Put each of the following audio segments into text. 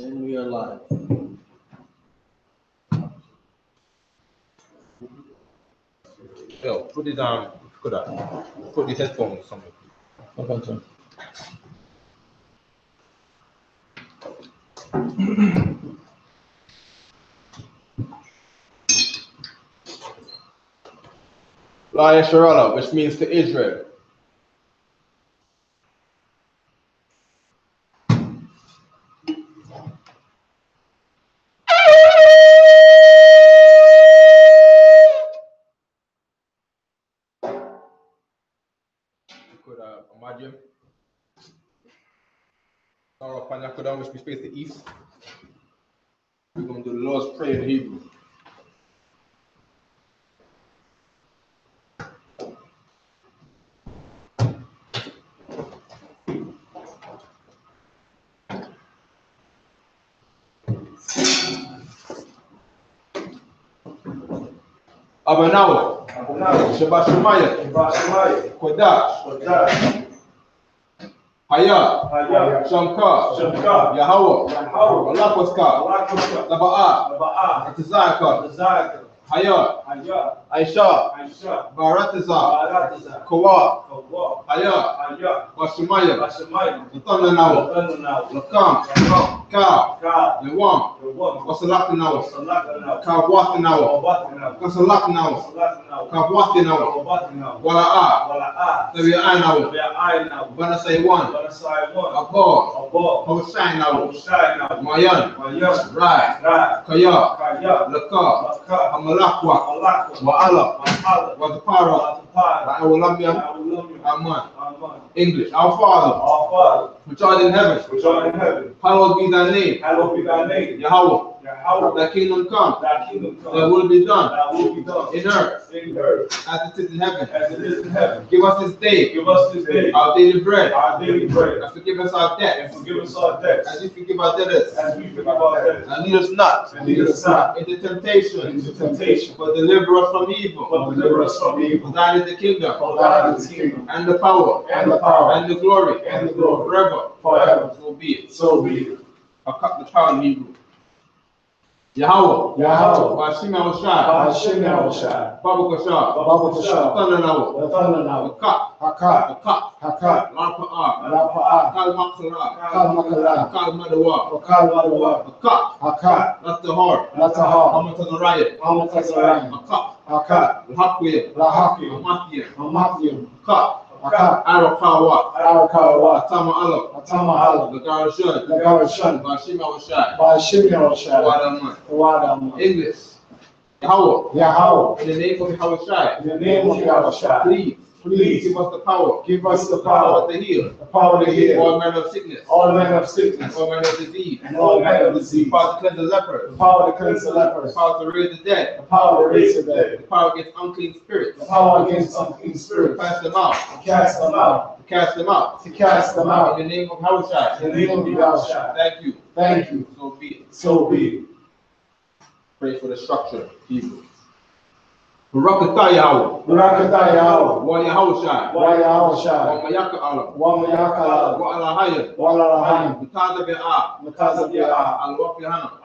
And we are live. Yo, put it on. Put the headphones somewhere. Okay, sir. I.S.U.P.K, which means to Israel. You could imagine. Our Panyakodam, which we face the east. We're going to do the Lord's Prayer in Hebrew. Abanawa, Shabbat Shemaya, Kodash, Haya, Shamka, Yahweh, Alakoska, Laba'a, Tizaka, Haya, Aisha, Baratiza, Kawa, Haya, Bashemaya, Latana, Lakam, Ka, Yawam, Wasalakanawa, Kawatanawa, Kasalakanawa, Kawatanawa, Wala'a, Tabi'anawa, Banasaiwan, Abor, Hosainawa, Mayan, Rai, Kaya, Laka, Hamalakwa, Wa'ala, Watapara, Wa'awalamiam, Aman. English. Our Father, which art in heaven, hallowed be thy name. Yahweh. Thy kingdom come. Thy will be done. In earth. As it is in heaven. Give us this day. Our daily bread. And forgive us our debts. As we forgive our debtors. And lead us not into temptation. But deliver us from evil. For thine is the kingdom. And the power. And the glory. Forever. So be it. I'll cut the power in Hebrew. Yahweh, Bashim Al-Shai, Babu Kasha, Thundernawa, Hakat, Lapa, Kal Madawa, Hakat, that's the heart, Hamatazariah, Hakat, Hamathiam, Hakat, Arakawa, Atama, the Garashan, Bashim Al-Shai, English. Yahweh, in the name of Yahweh, please give us the power. The power to heal. All manner of sickness. All manner of disease. The power to cleanse the leper. The power to raise the dead. The power against unclean spirits. To cast them out. In the name of Yahweh. Thank you. So be it. Pray for the structure, people. Barakatah Yahweh. Wa Yahushai. Wa Mayaka Alam. Wa Alahayim. Mutaza Be'a.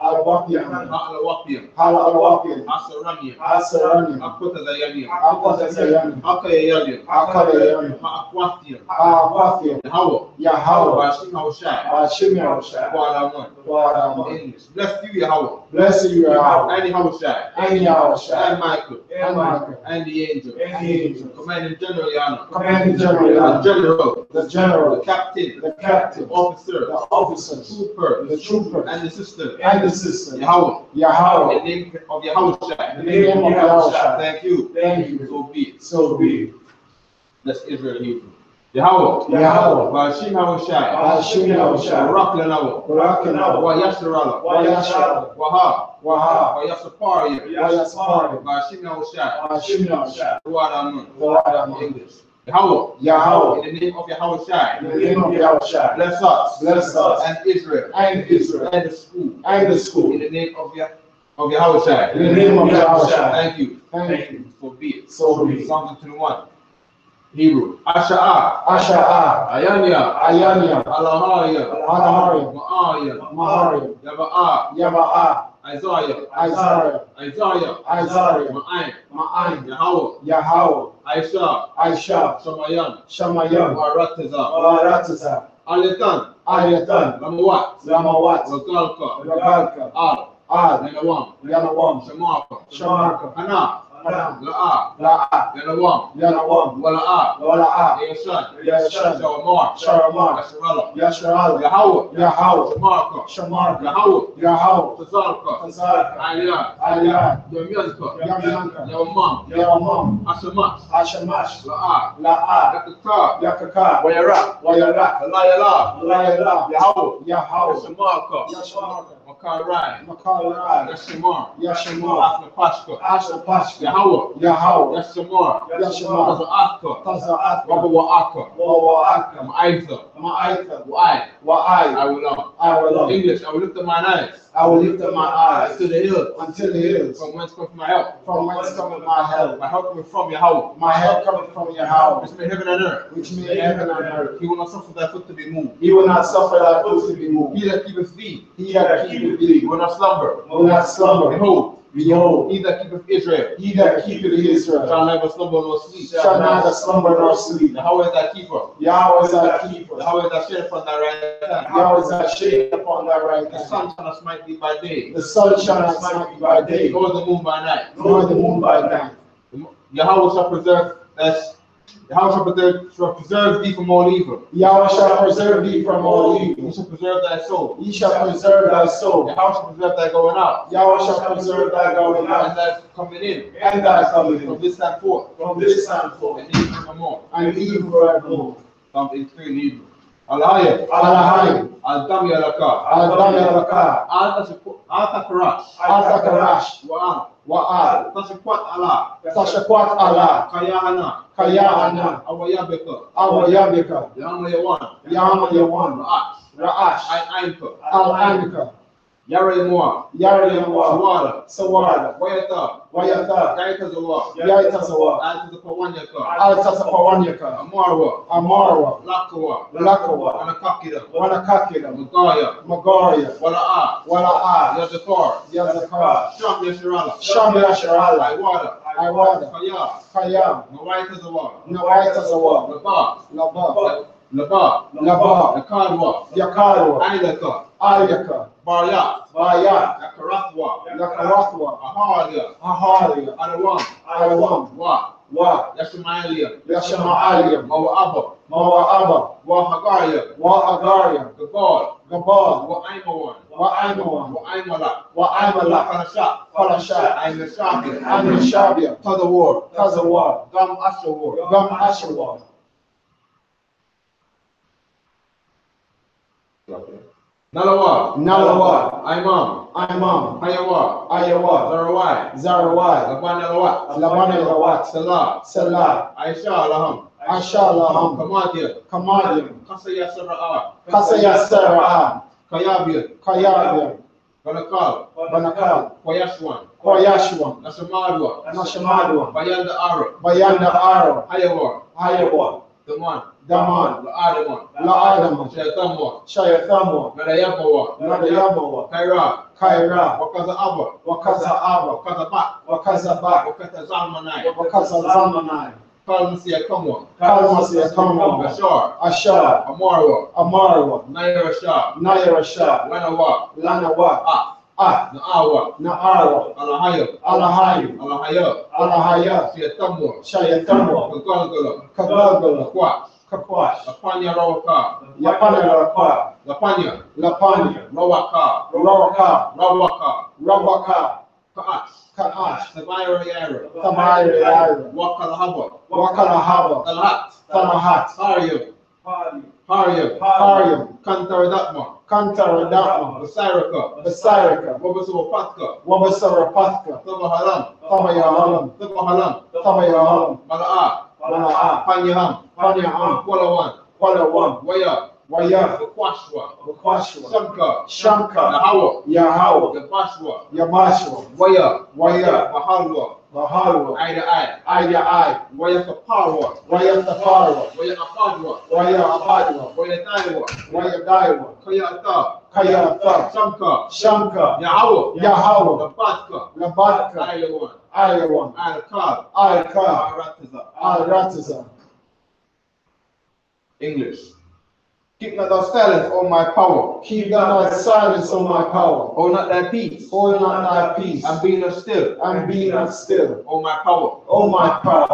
Al-Wapiyanam. Al-Wapiyan. Asaraniam. Akutazayaniam. Akayayaniam. Akwatiyam. Yahweh. Bashim Yahushai. Wa Alaman. English. Bless you, Yahweh. And Yahushai. And Michael. And the angel. Commanding General, the general, the captain, the officer, the trooper, and the sister, Yahweh, in the name of Yahushua. Thank you. So be it. That's Israel Hebrew. Yahweh, Bashim Yahushua, Barakanawa, Wa Yasharala, Wa Yasaparia, Bashim Yahushua, Wadamun, English. Yahweh, in the name of Yahushua, bless us, and Israel, and the school, in the name of Yahushua, Thank you. So be it. Psalm 21. Hebrew. Asha'a. Asha'a. Ayanya. Ayanya. Alahaya. Alahaya. Ma'aya. Mahari. Yaba'a. Yaba'a. Isaiah. Isaiah. Isaiah. Isaiah. Ma'ayin. Ma'ayin. Yahweh. Yahweh. I.S.H.A.P.K. I.S.U.P.K. Shamayan. Shamayan. Warataza. Warataza. Alitan. Ayatan. Lamawat. Lamawat. Wagalka. Ragalka. Al. Al. Yanawam. Yanawam. Shamarka. Shamarka. Hana. Hana. La'a. La'a. Yanawam. Yanawam. Wala'a. Wala'a. Yashan. Yashan. Shawamar. Sharamar. Yasharala. Yasharala. Yahweh. Yahweh. Shamarka. Shamarka. Yahweh. Yahweh. Tazarka. Tazarka. Aliyan. Aliyan. Yamyanka. Yamyanka. Yawamam. Yawamam. Ashamash. Ashamash. La'a. La'a. Yakaka. Yakaka. Wayara. Wayara. Alayala. Layala. Yahweh. Yahweh. Shamarka. Yashamarka. Makarai. Makarai. Yashamar. Yashamar. Afnapashka. Ashapashka. Yahweh. Yahweh. Yashamar. Yashamar. Taza'aka. Taza'aka. Wabawa'aka. Wawa'aka. Ma'aitha. Ma'aitha. Wa'ai. Wa'ai. I will love. I will love. English, I will lift up mine eyes I will lift up my eyes to the hills, until the hills, from whence comes my help. from whence cometh my help. My help coming from Yahweh, My help cometh from Yahweh, which made heaven and earth. which made heaven and earth. He will not suffer thy foot to be moved. He will not suffer thy foot to be moved. He that keepeth thee, He that keepeth he thee will not slumber. will not slumber. Behold, Behold, he that keepeth Israel he that keepeth Israel shall never slumber nor sleep. shall neither slumber nor sleep. Yahweh is thy keeper. Yahweh is thy keeper. Yahweh is thy shade upon thy right hand. Yahweh is thy shade upon thy right The hand. sun shall not smite thee by day, The sun shall not smite thee by day, nor the moon by night. nor the moon by night. Yahweh shall preserve us. Yahweh shall preserve thee from all evil. Yahweh shall preserve thee from all He evil. shall preserve thy soul. He shall preserve thy soul. Yahweh shall preserve thy going out Yahweh shall preserve thy going and out thy coming in and thy coming from in this time forth from this time forth, and even forevermore. and even forevermore. Psalm 83 in Hebrew. Alahaya. Alahai. Al-Dami Alaka. Al-Dami Alaka. Al-Takarash. Al-Takarash. Wa'al. Wa'al. Tashakwat Allah. Tashakwat Allah. Kayahana. Kayahana. Awayabeka. Awayabika. Yamayawan. Yamayawan. Ra'ash. Ra'ash. Ainka. Al-Anika. Yarayamuah. Yarayamuah. Sawada. Sawada. Wayata. Wayata. Gaitazawa. Yaitazawa. Altazapawanyaka. Altasapawanyaka. Amarwa. Amarwa. Lakawa. Lakawa. Wanakakida. Wanakakida. Magaya. Magaria. Wala'a. Wala'a. Yadakar. Yazakar. Sham Yasharala. Sham Yasharala. Iwada. Iwada. Kaya. Kayam. Nawaitazawa. Nawaitazawa. Laba. Laba. Laba. Laba. Yakadwa. Yakarwa. Ailaka. Ayaka. Barya. Baya. Yakarathwa. Yakarathwa. Ahalia. Ahalia. Anawam. Anawam. Wa. Wa. Yashmaelia. Yashama'alia. Mawa'aba. Mawa'aba. Wa Hagaria. Wa Agaria. Gabal. Gabal. Wa Aimawan. Wa Aimawan. Wa Aimala. Wa Aimala. Parashat. Parashat. Aimashabia. Anishabia. Tazawar. Tazawar. Gam Ashawar. Gam Ashawar. Nalawa. Nalawa. Imam. Imam. Hayawa. Ayawa. Zarawai. Zarawai. Labanalawat. Labanalawat. Salah. Salah. Aisha Laham. Ashalaham. Kamadia. Kamadian. Kasaya Sara'a. Kasaya Sara'an. Kayabian. Kayabian. Banakal. Banakal. Koyashwan. Koyashwan. Nashamadwa. Nashamadwa. Bayanda Ara. Bayanda Aro. Hayawa. Ayawa. Daman. Daman. La'adaman. La'adaman. Shaitamwa. Shayathamwa. Nadayabawa. Nadayabawa. Kaira. Kaira. Wakaza Abba. Wakaza Aba. Wakaza Bak. Wakaza Ba. Wakata Zalmanai. Wakaza Zamanai. Kalmasiya Kamwa. Kalmasiya Kamwa. Bashar. Ashar. Amarwa. Amarwa. Naira Shah. Nayara Shah. Lanawa. Lanawa. Ah. Na'awa. Na'arwa. Alahaya. Alahayu. Alahaya. Alahaya. Shiatamwa. Shayathamwa. Kagalgala. Kagalgala. Kwa. Kakwash. Lapanya Rawaka. Yapana Rakwa. Lapanya. Lapanya. Rawaka. Rawaka. Rawaka. Rabaka. Ka'ash. Ka'ash. Sabayra Yara. Tamayra Yara. Wakalahaba. Wakalahaba. Talahat. Talahat. Haryam. Haryam. Haryam. Kantaradatma. Kantaradama. Basiraka. Basiraka. Wabasuwapatka. Wabasarapatka. Tabahalam. Tabayahalam. Tabahalam. Tabayahalam. Mala'a. Mala'a. Panyaham. Panyaham. Walawan. Walawan. Waya. Waya. Wakwashwa. Wakwashwa. Shamka. Shamka. Nahawa. Yahawa. Yabashwa. Yabashwa. Waya. Waya. Mahalwa. Mahalo. Eye to eye. I. Waya kaparwa. Waya Taparwa. Waya apadwa. Waya Abadwa. Waya taiwa. Waya Daiwa. Kaya ata. Kaya Tha. Samka. Shamka. Yahawa. Yahawa. Labatka. Labatka. Ayawan. Ayawan. Al-Kal. Al-Kal. Aratiza. Al-Ratiza. English. Keep not thou silence, O my power. Keep thou thy silence, O my power. Hold not thy peace. Hold not thy peace. And be not still. And be not still. O my power. O my power.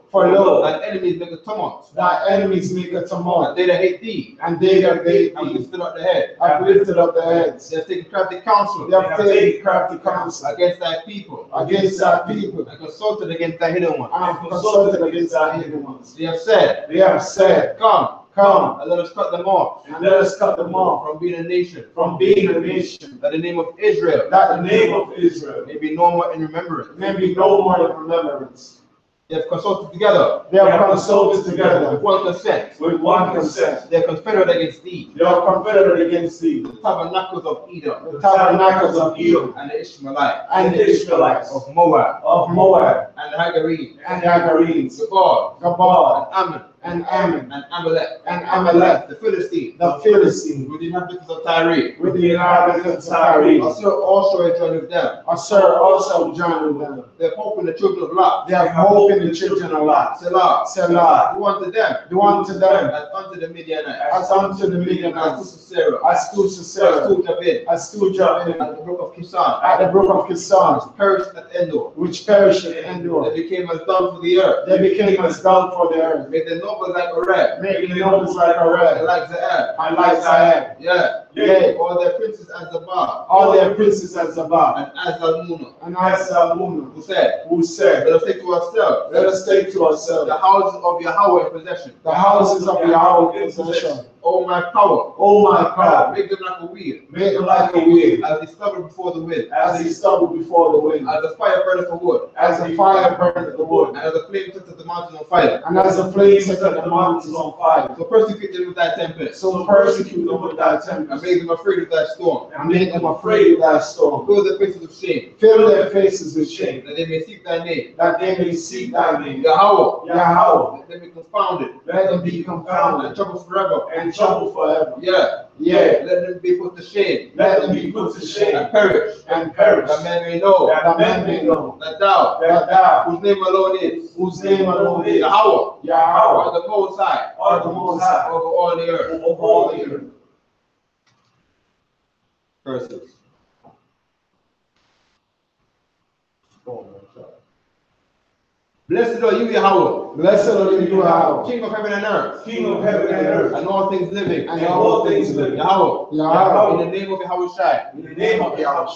For lo, Thine thine enemies make a tumult. Thy enemies make a And tumult. they that hate thee. And they that hate And thee lifted up the head. have lifted up their heads. They have taken crafty counsel. They have taken crafty counsel Against thy people. against thy people. And consulted against thy hidden one. And have consulted against thy hidden ones. They have said, They have said, Come, Come, and let us cut them off. and let us cut them off From being a nation. from being a nation, That the name of Israel that the name of Israel may be no more in remembrance. may be no more in remembrance. They have consulted together. They have consulted With together one consent. with one consent. They are confederate against thee. They are confederate against thee, The tabernacles of Edom. the tabernacles of Edom, And the Ishmaelites. and the Israelites Of Moab. of Moab, And the Hagarenes. and the Agarenes, Gabal. Gabal, And Ammon. and Ammon, And Amalek. and Amalek, The Philistines. the Philistines, With the inhabitants of Tyre. with the inhabitants of Tyre. Also joined with them. Assur also joined with them. They have hope in the children of Lot. They have hope in the children of Lot. Selah. Selah, Do unto them. do unto them As unto the Midianites. as unto the As Midianites, to Sarah. as to As Sisera, to Jabin. as to Jabin, At the brook of Kisan. at the brook of Kisan, Perished at Endor. which perished in They Endor. became as dung for the earth. They became as dung for the earth, Made the nobles like Oreb. making the nobles like a And red, like Zaab. and like Zahab. Yeah. Yea, All their princes as Zabah. all their princes as Zabah, And as Zalmunna. and as Zalmunna, Who said, who said, let us take to ourselves let us take to ourselves the houses of Yahweh in possession. the houses of Yahweh in possession. O my power. O my power, Make them like a wheel. make them like a wheel, As they stubble before the wind. as they stumble before the wind, As the fire burneth for wood. as the fire burneth the wood, And as the flame sets the mountain on fire. and as the flames set the mountains on fire. So persecute them with thy tempest. So persecute them with thy And tempest, make them afraid of thy storm. and make them afraid of thy storm. Fill their faces with shame. Fill their faces with shame, That they may seek thy name. that they may seek thy name. Yahweh. Yahweh, Let them be confounded. let them be And confounded trouble forever. and trouble forever. Yeah. Yea, Let them be put to shame. let them be put to shame And perish. and perish, That men may know. that men may know That thou, that thou, whose name alone is. whose name alone is Yahweh. Yahweh, Are the most high. are the Most High Over all the earth. over all the earth. Curses. Blessed are you, Yahweh. Blessed are you, Yahweh, King of heaven and earth. King of heaven and earth, And all things living. and all things living. Yahweh. Yahweh, In the name of Yahweh Shai. in the name of Yahweh,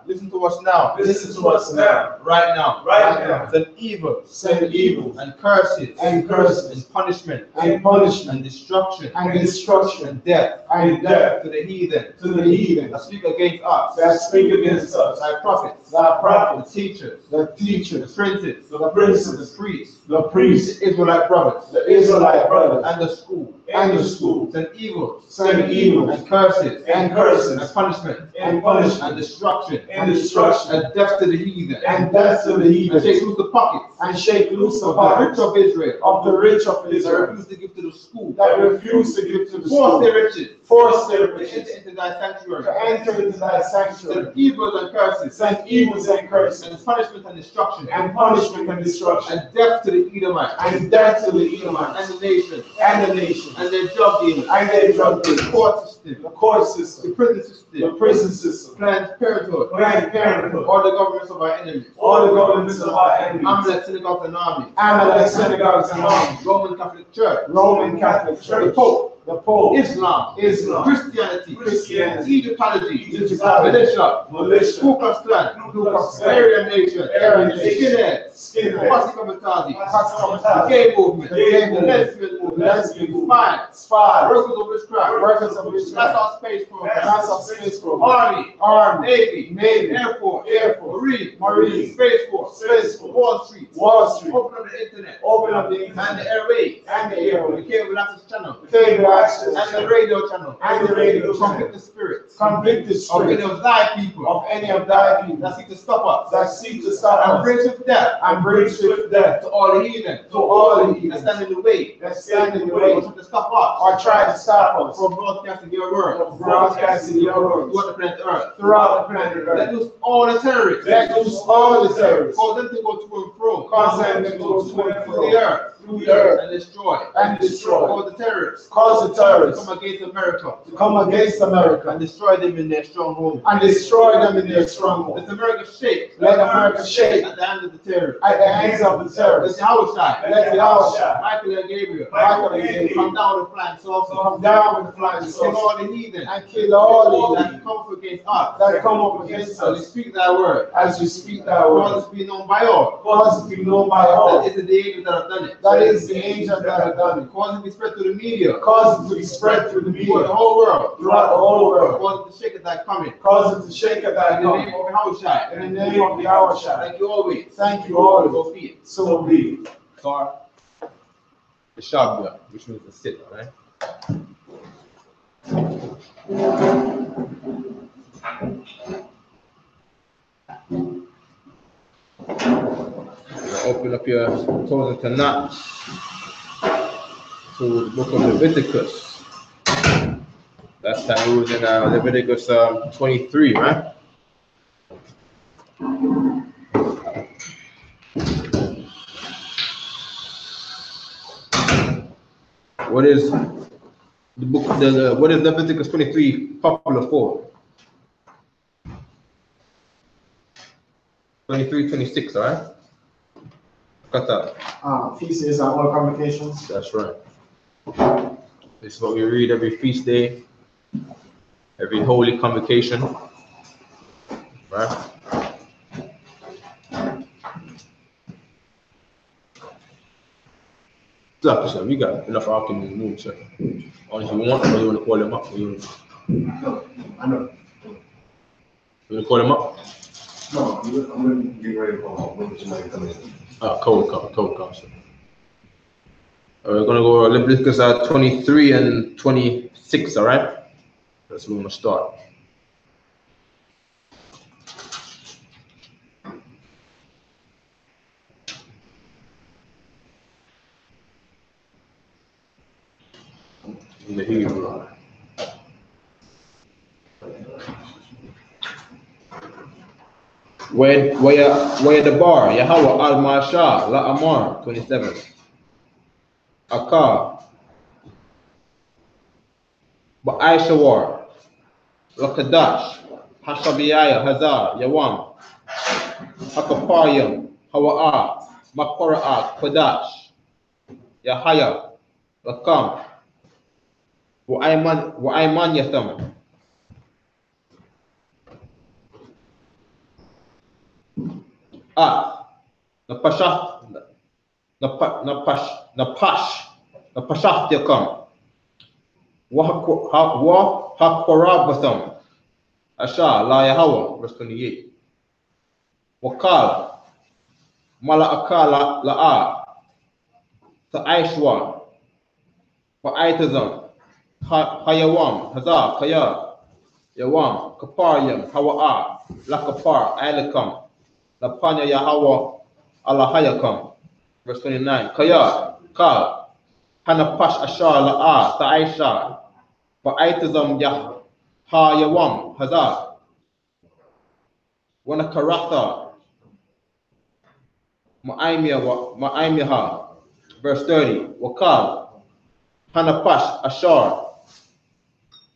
Listen to us now. listen to us now, Right now. right now. Send evil. Send evil And curses. and curses And punishment. and punishment And destruction. and destruction And death. and death To the heathen. to the heathen That speak against us. that speak against us, Thy prophets. thy The prophets, teachers. the The teachers, princes. the princes, The priests. the priests, The Israelite brothers. the Israelite brothers, And the school. and the school, Send evil. send evil And curses. and And curses punishment. and And punishment destruction. and destruction And death to the heathen. and death to the And shake heathen, loose the pockets and shake loose the of the rich pockets of Israel. of the rich of That Israel refuse to give to the school. that refuse to give to the Force school, their riches. force their To riches enter into thy sanctuary. to enter into thy sanctuary, Send evils and curses. send evils and curses And punishment and destruction. and punishment and destruction And death to the Edomites. and death to the Edomites And the nations. and the nation And their drug dealers. and their drug The dealers, court system. the court The system, prison the system. prison system, Planned parenthood. Planned Parenthood, All the governments of our enemies. all the governments of our enemies, Amalek, synagogues, and armies. Amalek, synagogues and armies, Roman Catholic Church. Roman Catholic The Church, Pope. the Pope, Islam. Islam, Christianity. Christianity, Egyptology. Egyptology, Militia. militia, Ku Klux Klan. Ku Klux Klan, Aryan Nation. Aryan Nation, Skinheads. skinheads, Pasi Kamatazi. Pakistani, The gay movement. The gay The movement. lesbian movement. lesbian movement, Spies. spies, Workers of witchcraft. workers of witchcraft, That's our space program. that's our space program, Army. Army, Navy. Navy, Air Force. Air Force, Marine. Marine, Space Force. Space Force, Wall Street. Wall Street, Open up the internet. open up the And internet the airwaves. and the The airwaves, cable access channel. cable access And the radio channel. and the radio From channel, the spirit. spirits convict the of any spirit of thy people of any of thy people that seek to stop us that seek to stop and us bring to death and bring swift death to all the heathen to all the that heathen stand in the way that stand in the or way try to stop us or try to stop us from broadcasting your word from broadcasting your words throughout the planet Earth. throughout the planet Let Earth. loose all the terrorists. Let loose all the terrorists, Cause them to go to and fro. cause them to go to and through the fro earth. through the earth And destroy. and destroy. Cause the terrorists. Cause the To terrorists come against America. to come against America And destroy them in their stronghold. and destroy them in their stronghold. Let America shake. Let America shake At the hands of the terrorists. at the hands of the Let terrorists. Yahweh Let the Yahweh Michael and Gabriel. Michael and Gabriel Come down with flying saucers. come down with the flying Kill saucer all the heathen. and kill all the That come up against us. that come up against So we us speak thy word. as you speak thy Cause word. us to be known by all. Cause it to be known by That all. is the angels that have done it. That is the angels that have done it. Cause it to be spread through the media. Cause it to be spread through the Throughout media the whole world. throughout the whole world. Cause it to shake at thy coming. Cause it to shake at thy In the name coming. of Yahweh. In the name of Yahweh. Thank you always. Thank you all. Go feet. So be it. Sorry. The shabda, which means to sit, right? Open up your toes into Tanakh to the book of Leviticus. Last time we was in Leviticus 23, right? What is the book? What is Leviticus 23 popular for? 23, 26, all right? Cut that. Feast days and all convocations. That's right. This is what we read every feast day, every holy convocation, right? So we got enough argument in the room, sir. Only if you want, or you want to call them up. No, I know. You want to call them up? No, I'm gonna get ready for when somebody comes in. Code comes. We're gonna go Leviticus 23 and 26, all right? That's where we're gonna start. In the Hebrew. Where the bar, Yahweh al-Mashah, La Amar, 27. Akar, Ba'aishawar, Lakadash, Hashabiyah, Hazar, Yawam, Hakapayam, Hawa'a, Makora'a, Kodash, Yahaya, Lakam, Wa'ayman Yatham. Napashah Yakam, Wahakorabatham, Asha, La Yahweh, verse 28. Wakal, Mala'aka La'a, Ta'aishwa, Wa'aitazam, Hayawam, Hazar, Kaya, Yawam, Kaparyam, Hawa'a, Lakapar, Alakam, Lapanya Yahweh, Allahayakam, verse 29. Kaya, Kal, Hanapash Ashar La'a, Ta'aisha, Wa'aitazam Yah, Hayawam, Hazar, Wanakaratha, Ma'aimiha, verse 30. Wakal, Hanapash Ashar,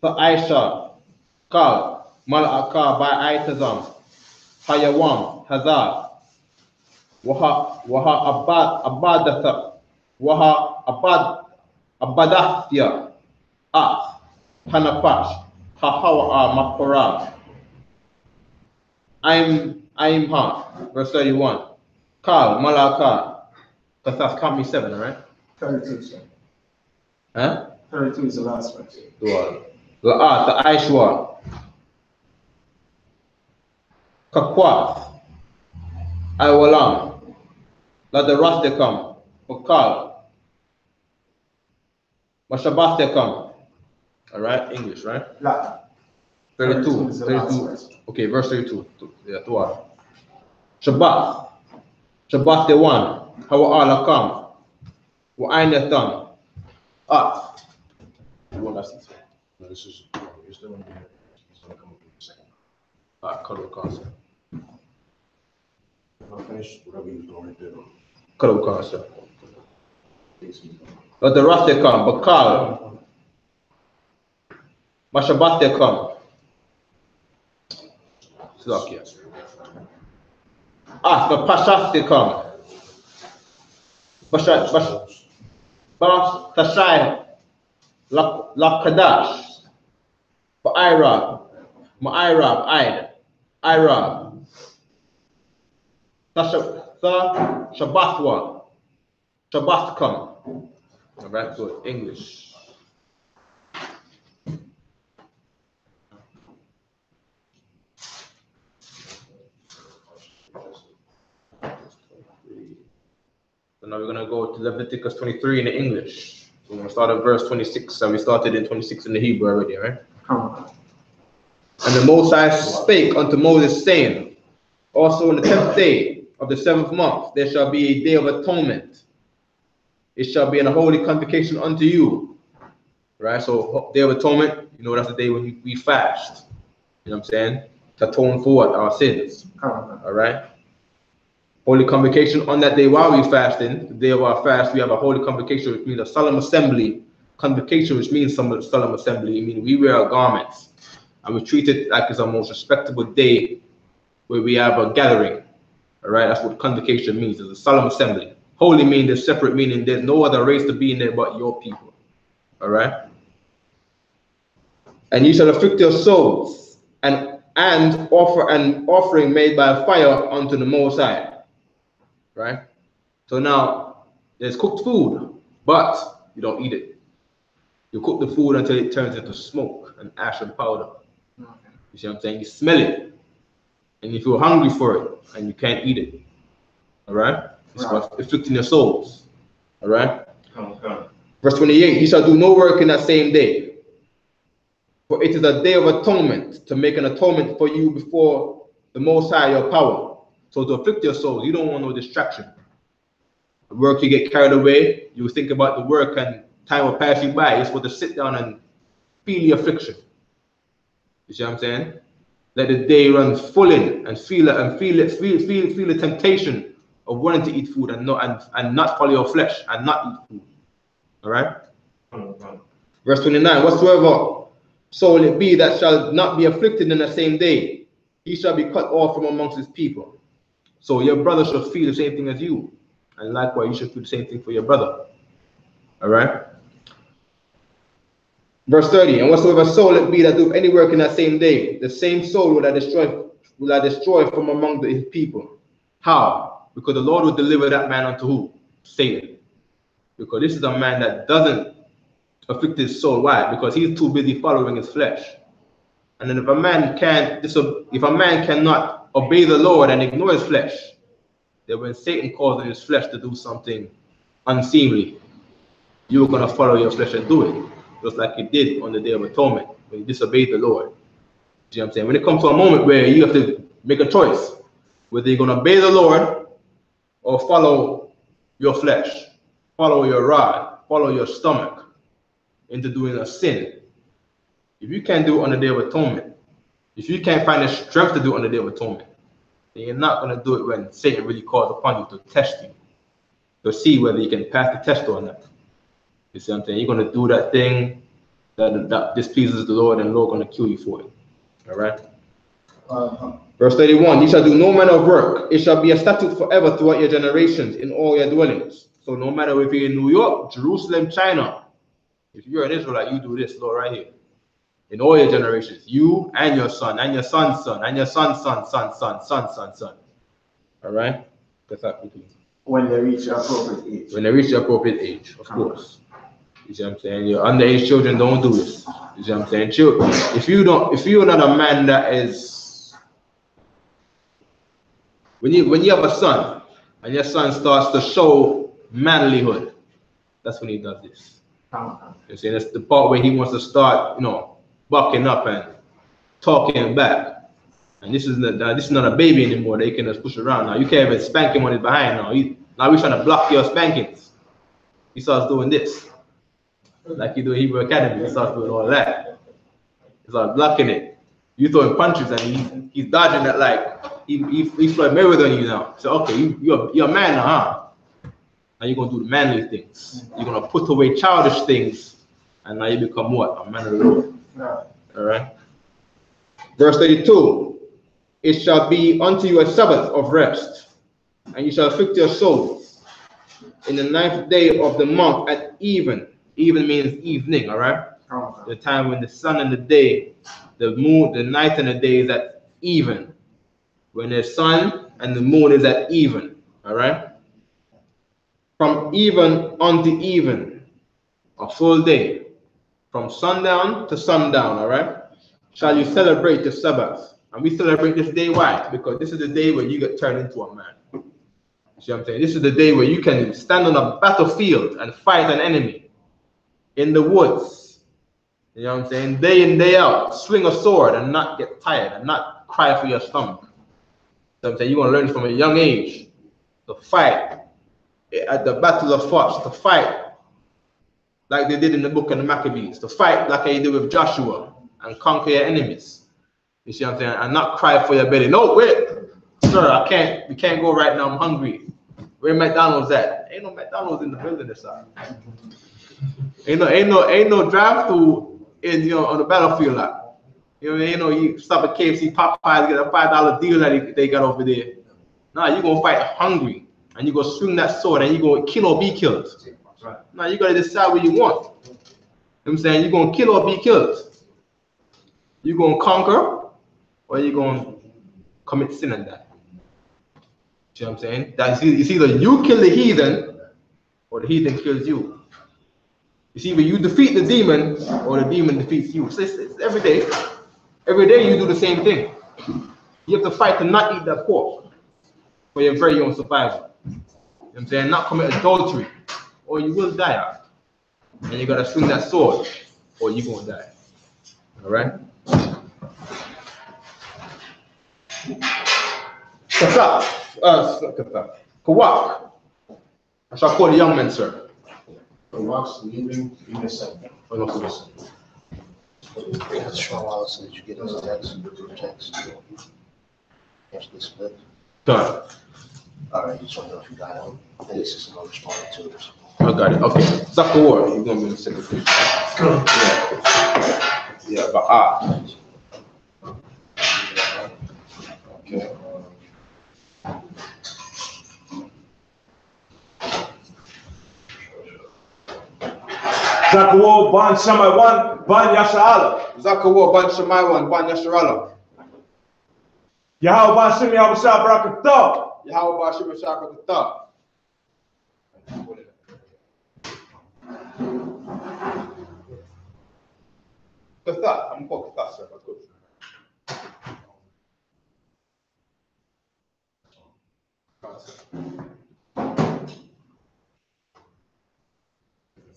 Ta'aisha, Kal, Mala'aka by Aitazam, Hayawam, Hazar, Waha Abadatha, Abadathya, At, Hanapash, Hahawa Makora, Aimha, verse 31. Kal, Malaka, because that's coming 7, right? 32, sir. Huh? 32 is the last one. La'at, the Aishwa, Kakwath, Iwalam, La the Rastekam, Okal, Mashabathekam. All right, English, right? Latin. 32. is the last 32. verse. Okay, verse 32. Yeah, to Shabbat. Shabbat the one. How Allah come. Wa aina thumb. You want us to say? No, this is, you're still on here. He's gonna come up with a second. Color concept. I'll finish whatever he was doing right there. Color concept. But the wrath they come. Bakal. Mashabat they come. Slovakia. The Pashas they come. Tashai. Lakadash. Ba'irab. Ma'irab. Irab. Shabbatwa. Shabbat come. All right, good. English. So now we're going to go to Leviticus 23 in the English. So we're going to start at verse 26, and we started in 26 in the Hebrew already, right? And the Most High spake unto Moses, saying, also in the 10th day of the 7th month, there shall be a day of atonement. It shall be an holy convocation unto you. Right? So, day of atonement, you know, that's the day when we fast. You know what I'm saying? To atone for what? Our sins. All right? Holy convocation on that day while we fasting, the day of our fast, we have a holy convocation, which means a solemn assembly. Convocation, which means solemn assembly. I mean, we wear our garments and we treat it like it's our most respectable day where we have a gathering. All right, that's what convocation means. It's a solemn assembly. Holy means there's separate meaning. There's no other race to be in there but your people. All right. And you shall afflict your souls and offer an offering made by fire unto the Most High. Right. So now there's cooked food, but you don't eat it. You cook the food until it turns into smoke and ash and powder. You see what I'm saying? You smell it, and you feel hungry for it, and you can't eat it. All right? It's about afflicting your souls. All right? Verse 28, you shall do no work in that same day, for it is a day of atonement, to make an atonement for you before the Most High, your power. So to afflict your souls, you don't want no distraction. The work, you get carried away, you think about the work and time will pass you by. You're supposed to sit down and feel the affliction. You see what I'm saying? Let the day run full in and feel the temptation of wanting to eat food and not follow your flesh and not eat food. All right? Verse 29, whatsoever soul it be that shall not be afflicted in the same day, he shall be cut off from amongst his people. So your brother shall feel the same thing as you. And likewise, you should feel the same thing for your brother. All right? Verse 30, and whatsoever soul it be that doeth any work in that same day, the same soul will I destroy from among his people. How? Because the Lord will deliver that man unto who? Satan. Because this is a man that doesn't afflict his soul. Why? Because he's too busy following his flesh. And then if a man cannot obey the Lord and ignore his flesh, then when Satan causes his flesh to do something unseemly, you're going to follow your flesh and do it. Just like he did on the Day of Atonement, when he disobeyed the Lord. See what I'm saying? When it comes to a moment where you have to make a choice, whether you're going to obey the Lord or follow your flesh, follow your rod, follow your stomach into doing a sin. If you can't do it on the Day of Atonement, if you can't find the strength to do it on the Day of Atonement, then you're not going to do it when Satan really calls upon you to test you, to see whether you can pass the test or not. You see what I'm saying? You're going to do that thing that displeases the Lord, and the Lord going to kill you for it. All right? Verse 31, you shall do no manner of work. It shall be a statute forever throughout your generations in all your dwellings. So no matter if you're in New York, Jerusalem, China, if you're an Israelite, you do this law right here. In all your generations, you and your son, and your son's son, and your son's son. All right? That's that quickly. When they reach the appropriate age. When they reach the appropriate age, of course. You see what I'm saying? Your underage children don't do this. You see what I'm saying? Children, if you're not a man that is, when you have a son and your son starts to show manlyhood, that's when he does this. You see, that's the part where he wants to start, bucking up and talking back. And this is not a baby anymore. They can just push around now. You can't even spank him when he's behind now. Now he's trying to block your spankings. He starts doing this, like he do Hebrew Academy. He starts doing all that. He starts blocking it. You throwing punches and he's dodging that like he's Floyd Mayweather on you now. So okay, you're a man now, huh? Now you're gonna do the manly things. You're gonna put away childish things, and now you become what? A man of the Lord. All right. Verse 32. It shall be unto you a Sabbath of rest, and you shall afflict your souls in the 9th day of the month at even. Even means evening, all right? The time when the sun and the day, the moon, the night and the day is at even. When the sun and the moon is at even, all right? From even unto even, a full day. From sundown to sundown, all right? Shall you celebrate the Sabbath? And we celebrate this day, why? Because this is the day where you get turned into a man. You see what I'm saying? This is the day where you can stand on a battlefield and fight an enemy in the woods. You know what I'm saying? Day in, day out, swing a sword and not get tired and not cry for your stomach. So I'm saying you're going to learn from a young age to fight at the Battle of Fox, to fight like they did in the book of the Maccabees, to fight like they did with Joshua and conquer your enemies. You see what I'm saying? And not cry for your belly. No, wait, sir, we can't go right now. I'm hungry. Where McDonald's at? Ain't no McDonald's in the building this side. Ain't no drive-through on the battlefield lot. You stop at KFC, Popeyes, get a $5 deal that they got over there. Nah, you gonna fight hungry, and you gonna swing that sword, and you gonna kill or be killed. Now you gotta decide what you want. You know what I'm saying? You gonna kill or be killed. You gonna conquer, or you gonna commit sin and die. See what I'm saying? It's either you kill the heathen, or the heathen kills you. You see, when you defeat the demon, or the demon defeats you. So it's every day. Every day you do the same thing. You have to fight to not eat that pork for your very own survival. You know what I'm saying? Not commit adultery, or you will die. And you gotta swing that sword, or you're gonna die. All right? Kawak. I shall call the young men, sir. Kawak's leaving in the second. That's SHALAM, so that you get us text. Catch the split. Done. All right, just want to know if you got them. I think it's just gonna respond to it. I got it. Okay. Soccer war. You're gonna be in the second page. Yeah, but okay. Zakawo ban Shamai 1, ban Yashala. Zakawo ban Shamai 1, ban Yasharala. Yahweh ban Shimi Abashah Barakatah. Yahweh ban Shimi Abashah Barakatah. I'm called Kathah, sir.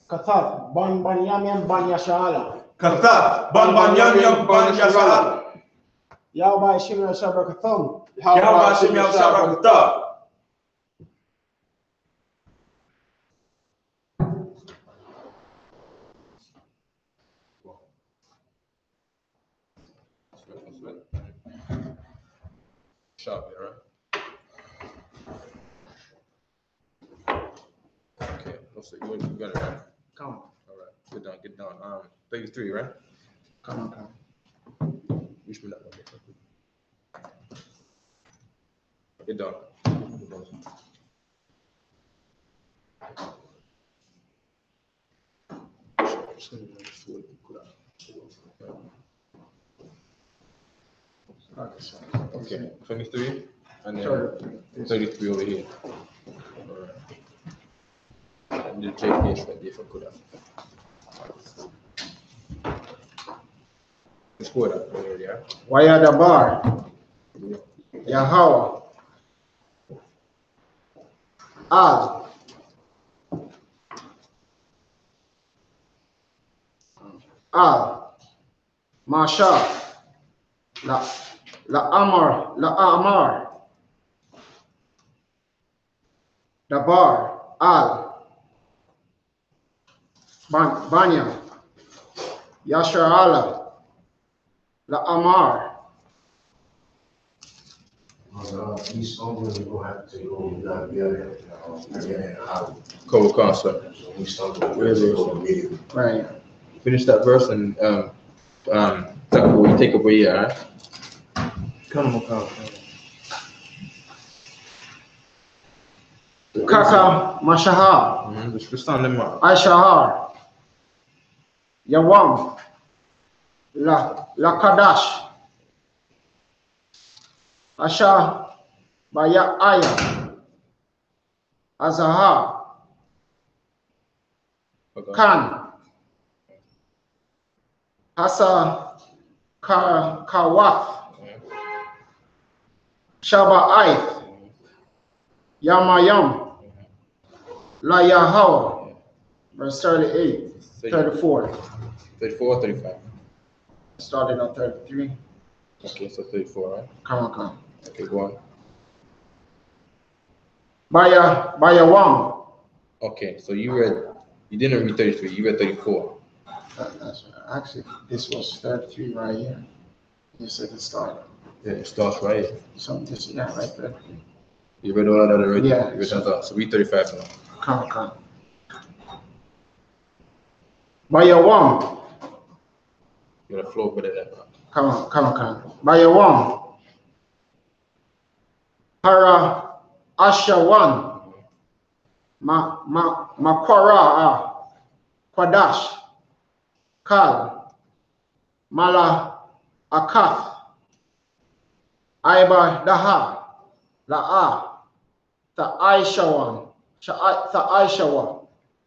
Kathah, ban Yamyam, ban Yashala. Kathah, ban Yam, ban Yashala. Yahweh Shimi Abashah Yahweh Shimi Abashah Barakatah. Sharp, right? Okay, let's see. You got it right. Come. All right, get down. 33, right? Come. Reach me that one. Get down. Okay, 23 and then 33 over here. All right. And the JPH right there for Kuda. Let's go with that already, yeah? Wayadabar. Yahweh. Al. Mashah. La Amar, Dabar, Al, Banya, Yasharala, La Amar. East Oakland, we're gonna have to take over. We gotta be out there. Cool concept. So we start with the immediately. Right. Finish that verse and we take over here, all right? Come on. Kaka, Mashahar, Just stand them up. Aishahar, Yawam, La Kadash, Asha, Baya Aya, Azahar, Okay. Khan, Hasa, Kawath, Shaba Yamayam, La Yahawa, verse 38, 34. 34, 35. Started on 33. Okay, so 34, right? Come on. Okay, go on. Baya Wam. Okay, so you didn't read 33, you read 34. That's right. Actually, this was 33 right here. You said it started. Yeah, it starts right here. So this, yeah, right there. You read all that already? Yeah. You read that, so read 35 now. Come. Baya Wam. You gotta flow with it. Come on. Baya Wam. Para Ashawan. Makwara Kwadash. Kal. Mala Akath. Aiba Daha. La'a. Ta'aishawan.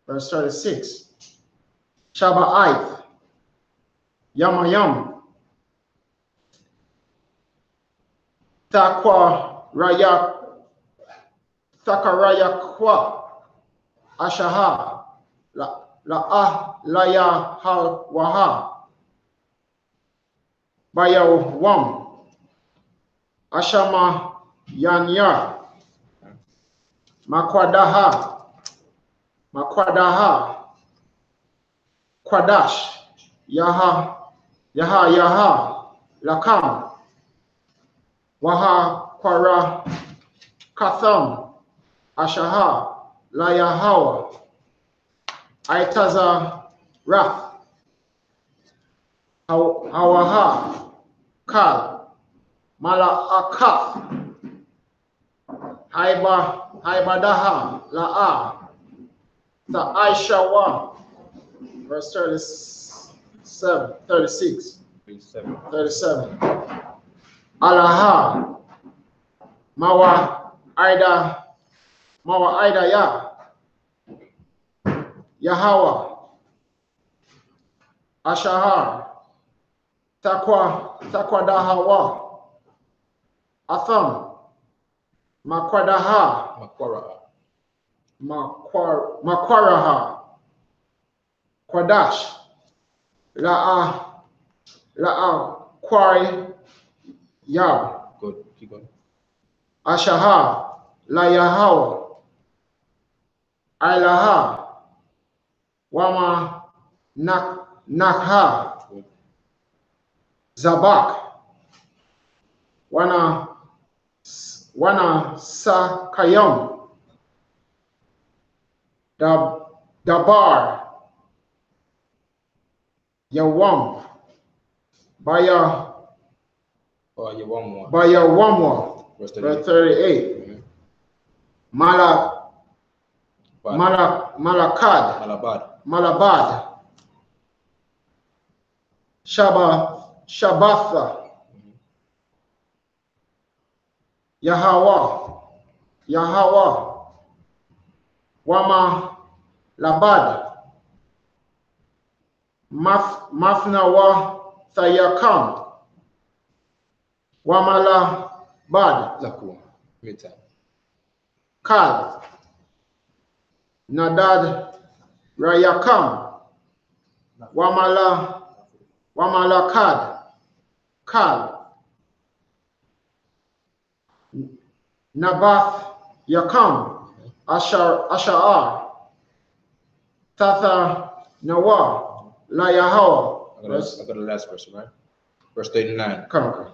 Verse 36. Shaba'ith. Yamayam. Thakaraya Kwa. Ashaha. Laya Waha. Bayawam. Ashama Yanya. Makwadaha. Kwadash. Yaha. Lakam. Waha Kwara. Katham. Ashaha. Layahawa. Aitaza Rath. Hawaha. Kal. Mala'akath. Haibadaha. La'a. Ta'aishawa. Verse 36. 37. Alaha. Mawa Aida Ya. Yahawa. Ashahar. Takwadahawa. Atham. Makwadaha. Makwaraha. Kwadash. La'a Kwari Yab. Good, keep going. Ashahar. Layahawa. Ailaha. Wama Nakha. Zabak. Wana Sakayam. Dabar. Yawam. Bayawamwa. Verse Verse 38. 38. Malabad. Shabatha. Yahawa. Wama Labad. Mafnawa Thayakam. Wamala Bad. Laku. Mid-time. Kal. Nadad Rayakam. Wamala Kad. Kal. Nabath Yakam, Ashar, Tatha Nawa, La Yahweh. I got the last verse, right? Verse 39. Come.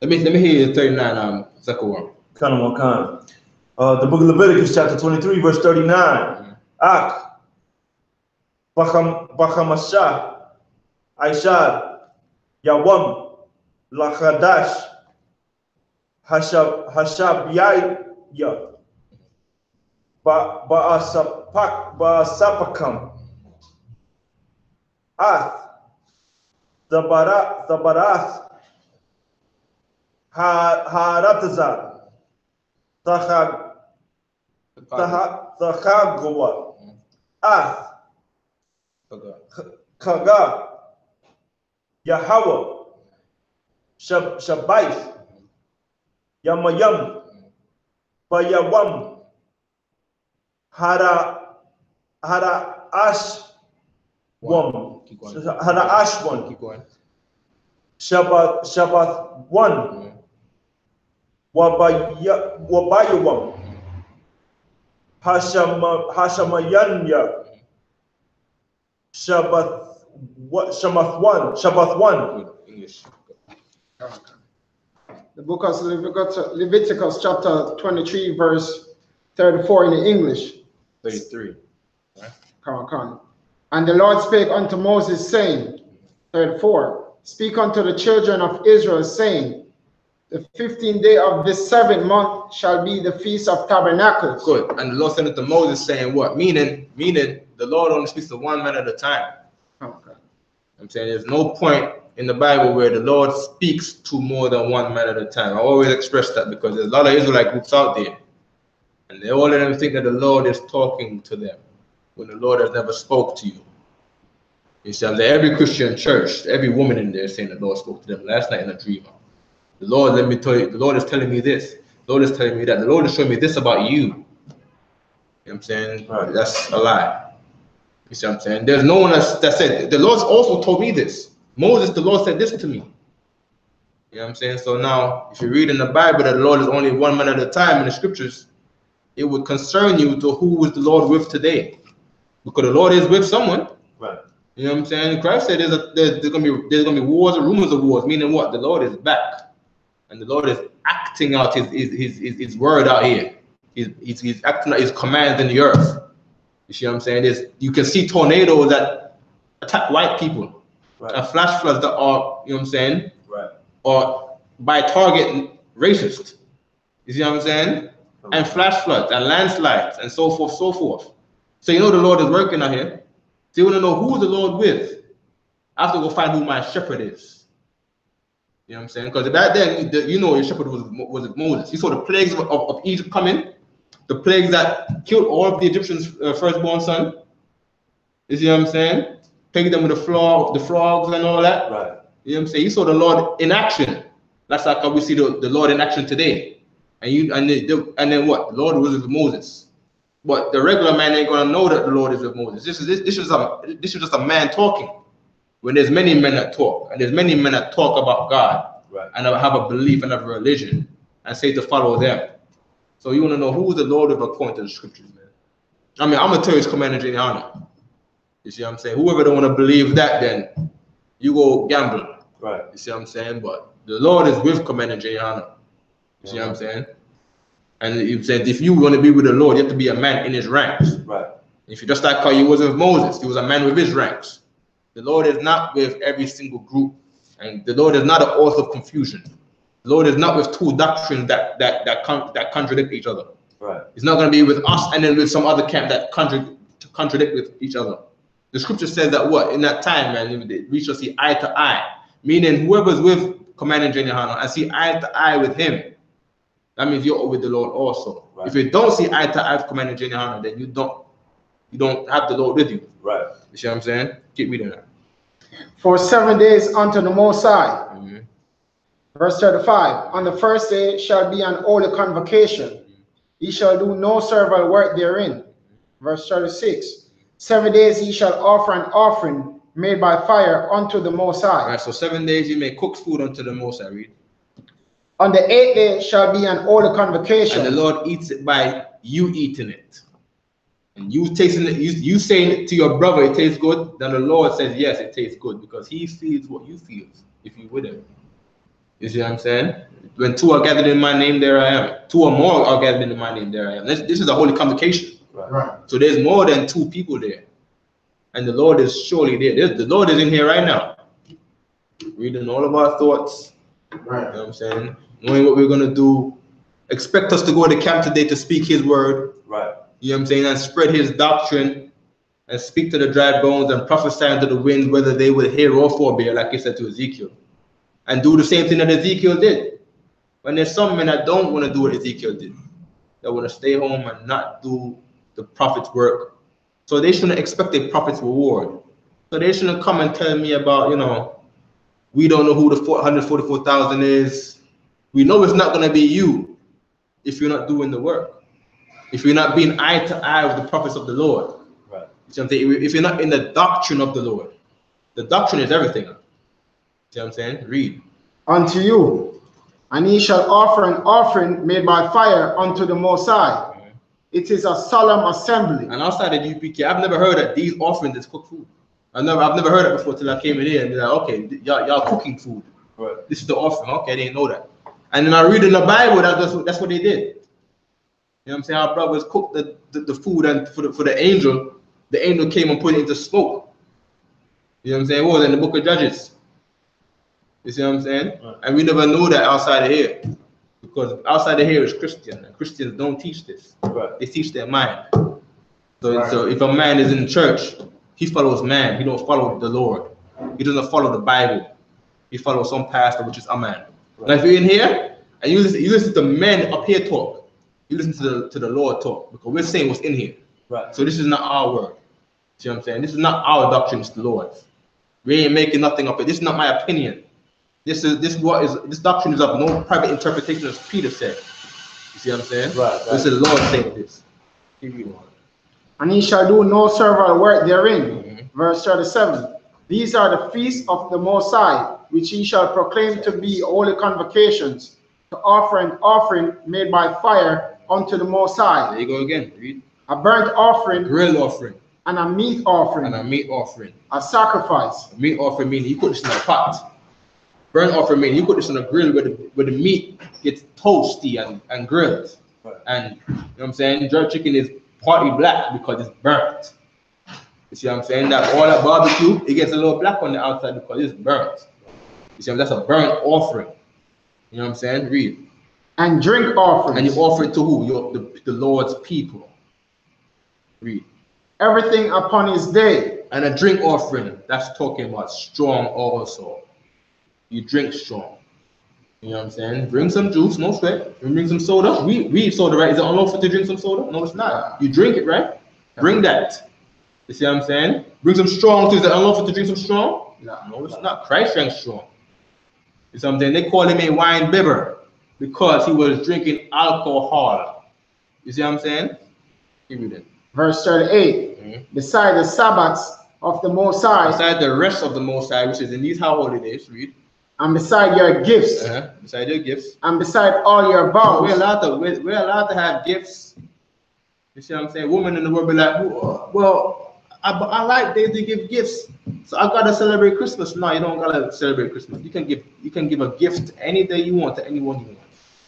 Let me hear you 39, Zechariah. Khan. The book of Leviticus, chapter 23, verse 39. Ak. Bachamasha. Aishad. Yawam. Lachadash. Hashabiyah. Ba'asapakam. Ath. Zabarath. Haratazah. Thachagwa. Ath. Kaga. Yahweh. Shabaith. Yamayam. Bayawam. Hara Ashwam. Hara Ashwan. Keep going. Shabbath 1. Wabayawam. Hashamayanya. Shabbath 1. Good English. The book of Leviticus chapter 23, verse 34 in the English. 33. Right? Come on. And the Lord spake unto Moses, saying, 34, speak unto the children of Israel, saying, the 15th day of this 7th month shall be the Feast of Tabernacles. Good. And the Lord said unto Moses, saying what? Meaning the Lord only speaks to one man at a time. Okay. I'm saying there's no point in the Bible where the Lord speaks to more than one man at a time. I always express that because there's a lot of Israelite groups out there, and they all of them think that the Lord is talking to them when the Lord has never spoke to you. You see, I'm saying every Christian church, every woman in there is saying the Lord spoke to them last night in a dream. The Lord, let me tell you, the Lord is telling me this. The Lord is telling me that. The Lord is showing me this about you. You know what I'm saying? Right. That's a lie. You see what I'm saying? There's no one that said, the Lord also told me this. Moses, the Lord said this to me. You know what I'm saying? So now, if you read in the Bible that the Lord is only one man at a time in the scriptures, it would concern you to who is the Lord with today. Because the Lord is with someone. Right. You know what I'm saying? Christ said there's gonna be wars and rumors of wars, meaning what? The Lord is back. And the Lord is acting out his word out here. He's acting out his commands in the earth. You see what I'm saying? You can see tornadoes that attack white people. Right. And flash floods that are, you know what I'm saying? Right. Or by target racist. You see what I'm saying? And flash floods and landslides and so forth, so forth. So you know the Lord is working out here. So you want to know who the Lord with? I have to go find who my shepherd is. You know what I'm saying? Because back then, you know, your shepherd was Moses. He saw the plagues of Egypt coming, the plagues that killed all of the Egyptians' firstborn son. You see what I'm saying? Plagued them with the frogs and all that. Right. You know what I'm saying? He saw the Lord in action. That's like how we see the Lord in action today. And then what? The Lord was with Moses. But the regular man ain't gonna know that the Lord is with Moses. This is just a man talking. When there's many men that talk, and there's many men that talk about God, right, and have a belief and have a religion, and say to follow them. So you want to know who is the Lord of according to the scriptures, man. I mean, I'm gonna tell you his commander GEN.YAHANNA. You see what I'm saying? Whoever don't want to believe that, then you go gamble. Right. You see what I'm saying? But the Lord is with commander GEN.YAHANNA. You see what I'm saying? And he said, if you want to be with the Lord, you have to be a man in his ranks. Right. If you just like how he was with Moses, he was a man with his ranks. The Lord is not with every single group, and the Lord is not an author of confusion. The Lord is not with two doctrines that contradict each other. Right. He's not going to be with us and then with some other camp that contradict with each other. The scripture says that what? In that time, man, we shall see eye to eye. Meaning whoever's with Commander GEN.YAHANNA and see eye to eye with him, that means you're with the Lord also. Right. If you don't see eye to eye with Commander GEN.YAHANNA, then you don't have the Lord with you. Right. You see what I'm saying? Keep reading that. For 7 days unto the Most High. Mm-hmm. Verse 35. On the first day shall be an holy convocation. Mm-hmm. Ye shall do no servile work therein. Verse 36. 7 days ye shall offer an offering made by fire unto the Most High. All right, so 7 days you may cook food unto the Most High. Read. On the 8th day shall be an holy convocation. And the Lord eats it by you eating it. And you tasting it, you saying it to your brother, it tastes good, then the Lord says, yes, it tastes good, because he feels what you feel if you with him. You see what I'm saying? When two are gathered in my name, there I am. Two or more are gathered in my name, there I am. This is a holy convocation. Right. So there's more than two people there. And the Lord is surely there. The Lord is in here right now. Reading all of our thoughts. Right. You know what I'm saying? Knowing what we're going to do. Expect us to go to camp today to speak his word. Right. You know what I'm saying? And spread his doctrine. And speak to the dry bones and prophesy unto the wind whether they will hear or forbear, like he said to Ezekiel. And do the same thing that Ezekiel did. When there's some men that don't want to do what Ezekiel did. They want to stay home and not do the prophet's work. So they shouldn't expect a prophet's reward. So they shouldn't come and tell me about, you know, we don't know who the 144,000 is. We know it's not going to be you if you're not doing the work. If you're not being eye to eye with the prophets of the Lord. Right. You know what I'm saying? If you're not in the doctrine of the Lord. The doctrine is everything. You know what I'm saying? Read. Unto you, and ye shall offer an offering made by fire unto the Most High. It is a solemn assembly. And outside of UPK, I've never heard that these offerings is cooked food. I've never heard it before till I came in here and be like, okay, y'all cooking food. Right. This is the offering. Okay, I didn't know that. And then I read in the Bible that's what they did. You know what I'm saying? Our brothers cooked the food, and for the angel came and put it into smoke. You know what I'm saying? What was in the book of Judges? You see what I'm saying? Right. And we never know that outside of here. Because outside of here is Christian, and Christians don't teach this. Right. They teach their mind. So, Right. so if a man is in church, he follows man. He don't follow the Lord. He doesn't follow the Bible. He follows some pastor, which is a man. Right. Now, if you're in here and you listen to men up here talk, you listen to the Lord talk, because we're saying what's in here. Right. So this is not our word. See what I'm saying? This is not our doctrine, it's the Lord's. We ain't making nothing up. This is not my opinion. This doctrine is of no private interpretation, as Peter said. You see what I'm saying? Right. This is the Lord saying this. Keep reading on. And ye shall do no servile work therein. Verse 37. These are the feasts of the Most High, which ye shall proclaim to be holy convocations, to offer an offering made by fire unto the Most High. There you go again. Read. A burnt offering Grill offering and a meat offering. and a meat offering. A sacrifice. A meat offering meaning you put this in a pot. Burnt offering meaning you put this in a grill where the meat gets toasty and grilled. Right. And you know what I'm saying? Jerk chicken is partly black because it's burnt. You see what I'm saying? That all that barbecue, it gets a little black on the outside because it's burnt. You see, that's a burnt offering. You know what I'm saying? Read. And drink offerings. And you offer it to who? The Lord's people. Read. Everything upon his day. And a drink offering, that's talking about strong also. You drink strong. You know what I'm saying? Bring some juice, no sweat. Bring some soda. We eat soda, right? Is it unlawful to drink some soda? No, it's not. You drink it, right? Bring that. You see what I'm saying? Bring some strong too. Is it unlawful to drink some strong? No, it's not. Christ drank strong. You see what I'm saying? They call him a wine bibber because he was drinking alcohol. You see what I'm saying? Keep reading. Verse 38. Beside the Sabbaths of the Most High. Beside the rest of the Most High, which is in these holiday days, read. And beside your gifts. Beside your gifts. And beside all your vows. We're allowed to have gifts. You see what I'm saying? Women in the world be like, well, I like days to give gifts, so I gotta celebrate Christmas. No, you don't gotta celebrate Christmas. You can give a gift any day you want to anyone you want.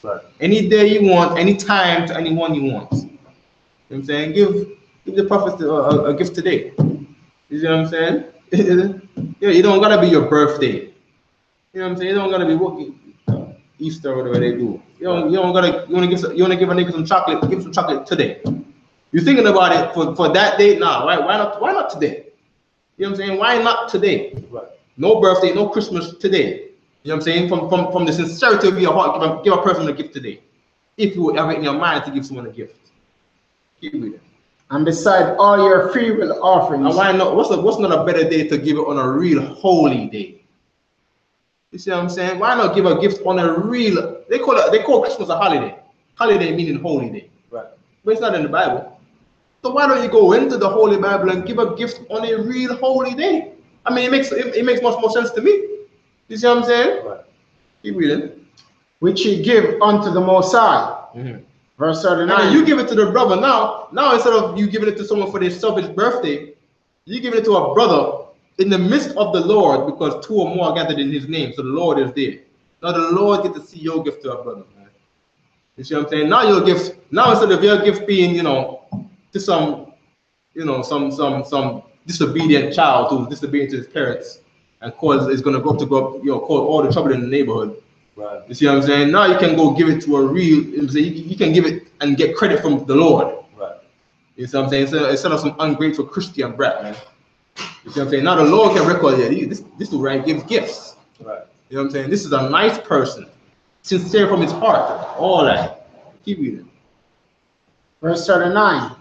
Right. Any day you want, any time to anyone you want. You know what I'm saying? Give the prophets a gift today. You see what I'm saying? Yeah, you don't gotta be your birthday. You know what I'm saying? You don't gotta be working Easter or whatever they do. You wanna give a nigga some chocolate, give some chocolate today. You're thinking about it for that day now. Why not today? You know what I'm saying? Why not today? Right. No birthday, no Christmas today. You know what I'm saying? From the sincerity of your heart, give a person a gift today. If you have it in your mind to give someone a gift. Keep reading. And beside all your free will offerings. And why not? What's not a better day to give it on a real holy day? You see what I'm saying? Why not give a gift on a real? They call Christmas a holiday. Holiday meaning holy day. Right. But it's not in the Bible. So why don't you go into the Holy Bible and give a gift on a real holy day? I mean, it makes much more sense to me. You see what I'm saying? Right. Keep reading. which ye give unto the Most High. Verse 39. And then you give it to the brother. Now instead of you giving it to someone for their selfish birthday, you give it to a brother in the midst of the Lord, because two or more are gathered in his name. So the Lord is there. Now the Lord get to see your gift to a brother, man. You see what I'm saying? Now your gift, now instead of your gift being, to some, some disobedient child who's disobedient to his parents and is gonna go cause all the trouble in the neighborhood. Right. You see what I'm saying? Now you can go give it to a real, you can give it and get credit from the Lord. Right. You see what I'm saying? Instead of some ungrateful Christian brat, man. You see what I'm saying? Now the Lord can record, this dude right gives gifts. Right. You know what I'm saying? This is a nice person, sincere from his heart, all that. Keep reading. Verse 39.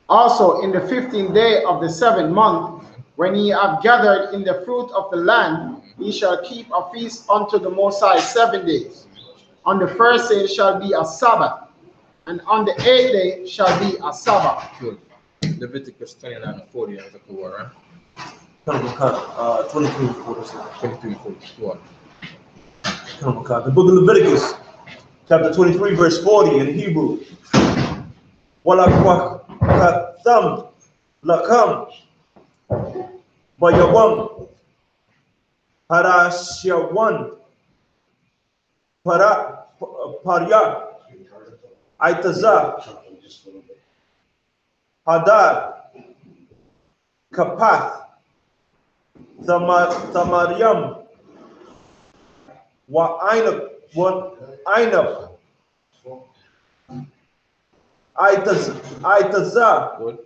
Also in the 15th day of the 7th month, when ye have gathered in the fruit of the land, ye shall keep a feast unto the Most High 7 days. On the first day shall be a Sabbath, and on the 8th day shall be a Sabbath. Good. Leviticus 29 and 40, that's a cool one, right? 23 and 46. 23 and 40. The book of Leviticus, chapter 23, verse 40 in Hebrew. Walakwatham lakam bayawam parasyawan parya aitaza hadar kapath Tamaryam wa ainab aitaza Good.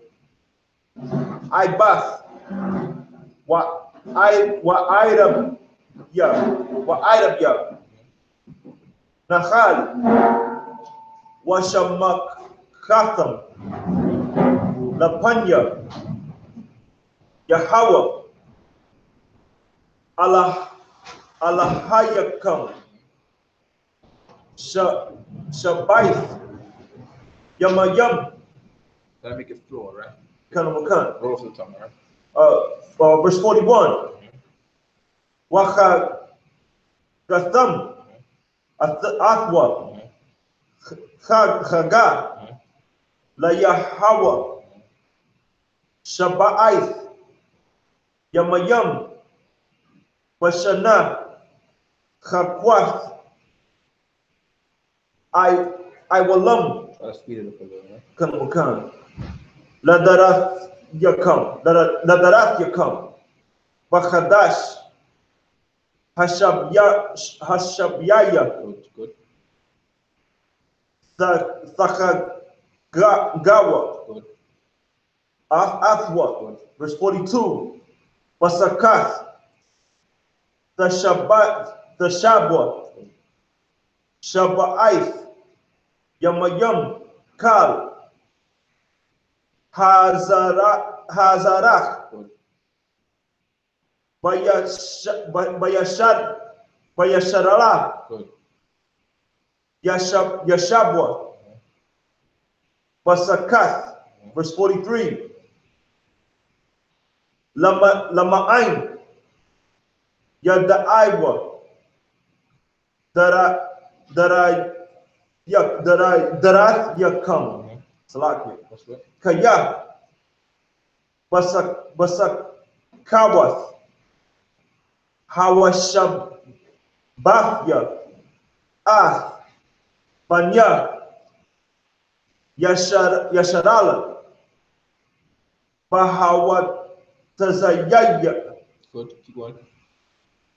ibath wa irab ya nahal wa shamakatham lapanya Yahweh Alahayakam Shabaith Yamayam. Gotta make it flow, right? Kanamakan. Roll off the tongue, right? Verse 41. Wacha Gatham Athwa Chaga La Yahweh Shabaith Yamayam Washana Chakwath I will Try to speed it up a little, right? Kanamakan Ladarath Yakam Bachadash Hashabyaya Good. Thakagawa Good. Athwa. Verse 42. Wasakath the Shabwa Shabaith Yamayam Kal Hazarach Good. Bayasharala Good. Yashabwa Wasakath. Verse 43. Lama'ain Yadaiwa Darat Yakam Salakia That's good. Kaya Basak Kawath Hawashabahya Ah Banya Yasharala Bahawat Tazayaya Good. Keep going.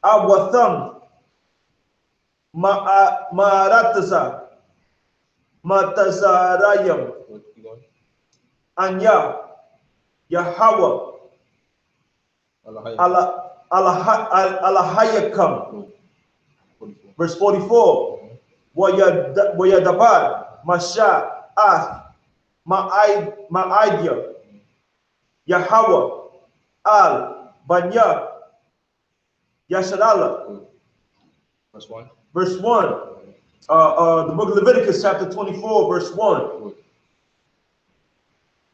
Awatham Ma'arataza Matazarayam Good. Keep going. Anya Yahweh Alahayakam. Good. Verse 44. Wayadabar Masha Ath Ma'idya Yahweh Al Banya Yasharala. Good. Verse 1. Verse 1. The book of Leviticus, chapter 24, verse 1. Good.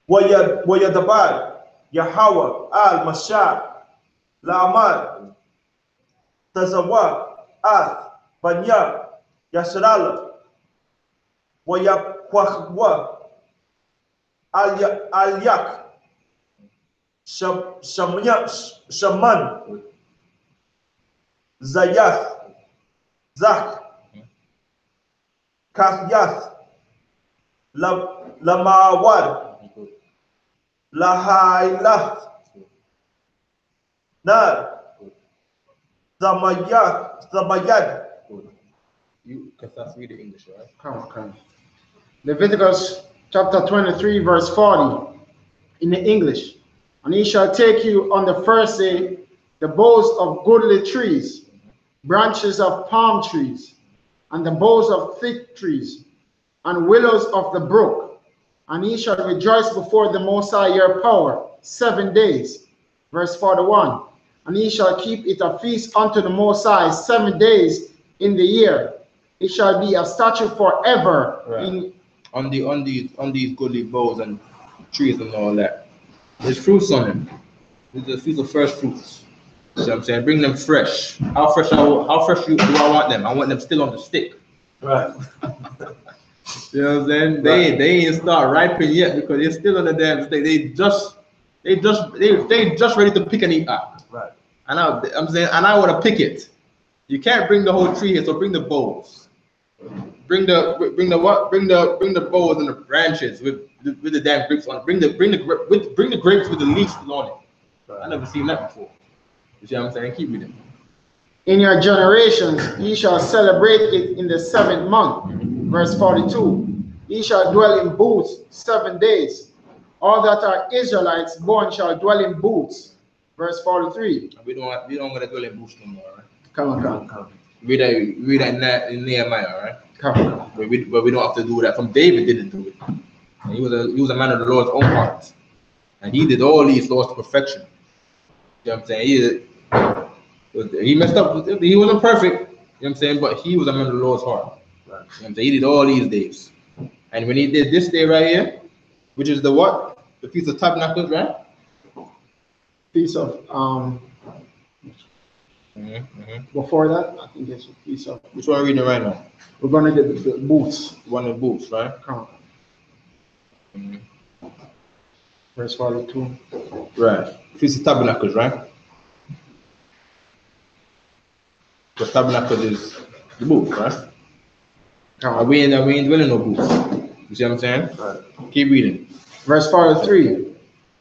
Wayadabar Yahweh Al Masha La'amad Tazawa Ath Banya Yasharala. Wayakwahwa. Alyak. Shaman. Zayath. Zak. Kathyath. Lamawad. Lahailath. Nad. Zamayad. You can start reading English, right? Come. Leviticus chapter 23, verse 40 in the English. And he shall take you on the first day the boughs of goodly trees, branches of palm trees, and the boughs of thick trees, and willows of the brook. And he shall rejoice before the Most High your power 7 days. Verse 41. And he shall keep it a feast unto the Most High 7 days in the year. It shall be a statute forever. Right. On these goodly boughs and trees and all that. There's fruits on them. These are first fruits. See what I'm saying? Bring them fresh. How fresh do I want them? I want them still on the stick. Right. You know what I'm saying? They ain't start ripening yet because they're still on the damn stick. They just ready to pick and eat up. Right. And I'm saying, and I want to pick it. You can't bring the whole tree here, so bring the boughs. Bring the boughs and the branches with the damn grapes on it. Bring the grapes with the leaves on it. Right. I never seen that before. You see what I'm saying? Keep reading. In your generations, ye shall celebrate it in the 7th month. Verse 42. Ye shall dwell in booths 7 days. All that are Israelites born shall dwell in booths. Verse 43. We don't want to dwell in booths no more, right? Come. Read that in Nehemiah, right? Come. But we don't have to do that. From David didn't do it. And he was a man of the Lord's own heart. And he did all these laws to perfection. You know what I'm saying? He messed up. He wasn't perfect. You know what I'm saying? But he was a man of the Lord's heart. Right. You know what I'm saying? He did all these days. And when he did this day right here, which is the what? The Feast of Tabernacles, right? Piece of before that, I think it's a piece of. Which one are we reading right now? We're gonna get the boots. One of the boots, right? Come. Verse 42. Right. Feast of Tabernacles, right? The tabernacle is the booth, right? Come. We ain't dwelling no booth. You see what I'm saying? Right. Keep reading. Verse 43.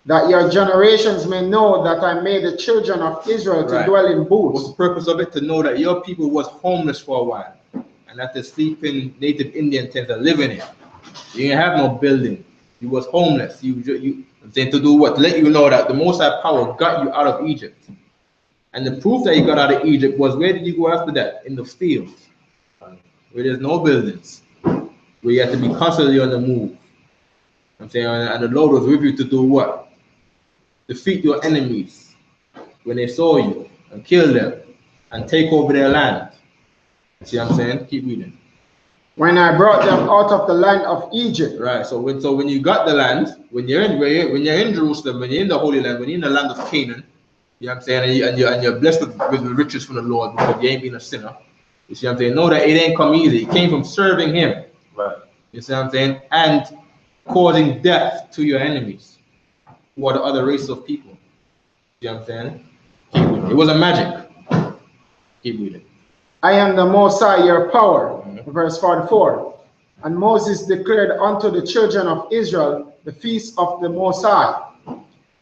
That your generations may know that I made the children of Israel to dwell in booths. What's the purpose of it? To know that your people was homeless for a while, and that they sleep in native Indian tents and live in it. You didn't have no building. You was homeless. You saying to do what? To let you know that the Most High power got you out of Egypt. And the proof that you got out of Egypt was, where did you go after that? In the fields, where there's no buildings, where you have to be constantly on the move. I'm saying, and the Lord was with you to do what? Defeat your enemies when they saw you, and kill them and take over their land. See what I'm saying? Keep reading. When I brought them out of the land of Egypt. Right. So when you got the land, when you're in Jerusalem, when you're in the Holy Land, when you're in the land of Canaan, you know what I'm saying, and you're blessed with the riches from the Lord because you ain't been a sinner. You see what I'm saying? Know that it ain't come easy. It came from serving Him. Right. You see what I'm saying? And causing death to your enemies, who are the other races of people. You know what I'm saying? Keep reading. It wasn't magic. Keep reading. I am the Most High, your power. Verse 44. And Moses declared unto the children of Israel the feast of the Most High.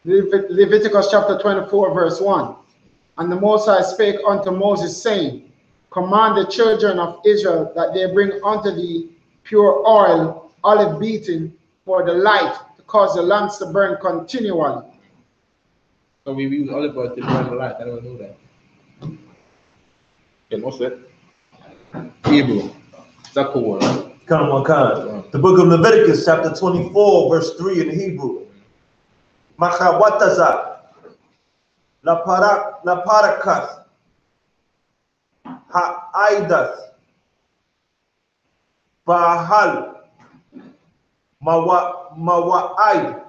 Leviticus chapter 24, verse 1. And the Most High spake unto Moses, saying, Command the children of Israel that they bring unto thee pure oil, olive beaten, for the light, to cause the lamps to burn continually. So we use olive oil to burn the light. I don't know that. Okay, what's that? Hebrew. Zakor. Come on. The book of Leviticus, chapter 24, verse 3 in Hebrew. Machawataza. La parakas. Ha'aidas. Bahal. Mawa'aid.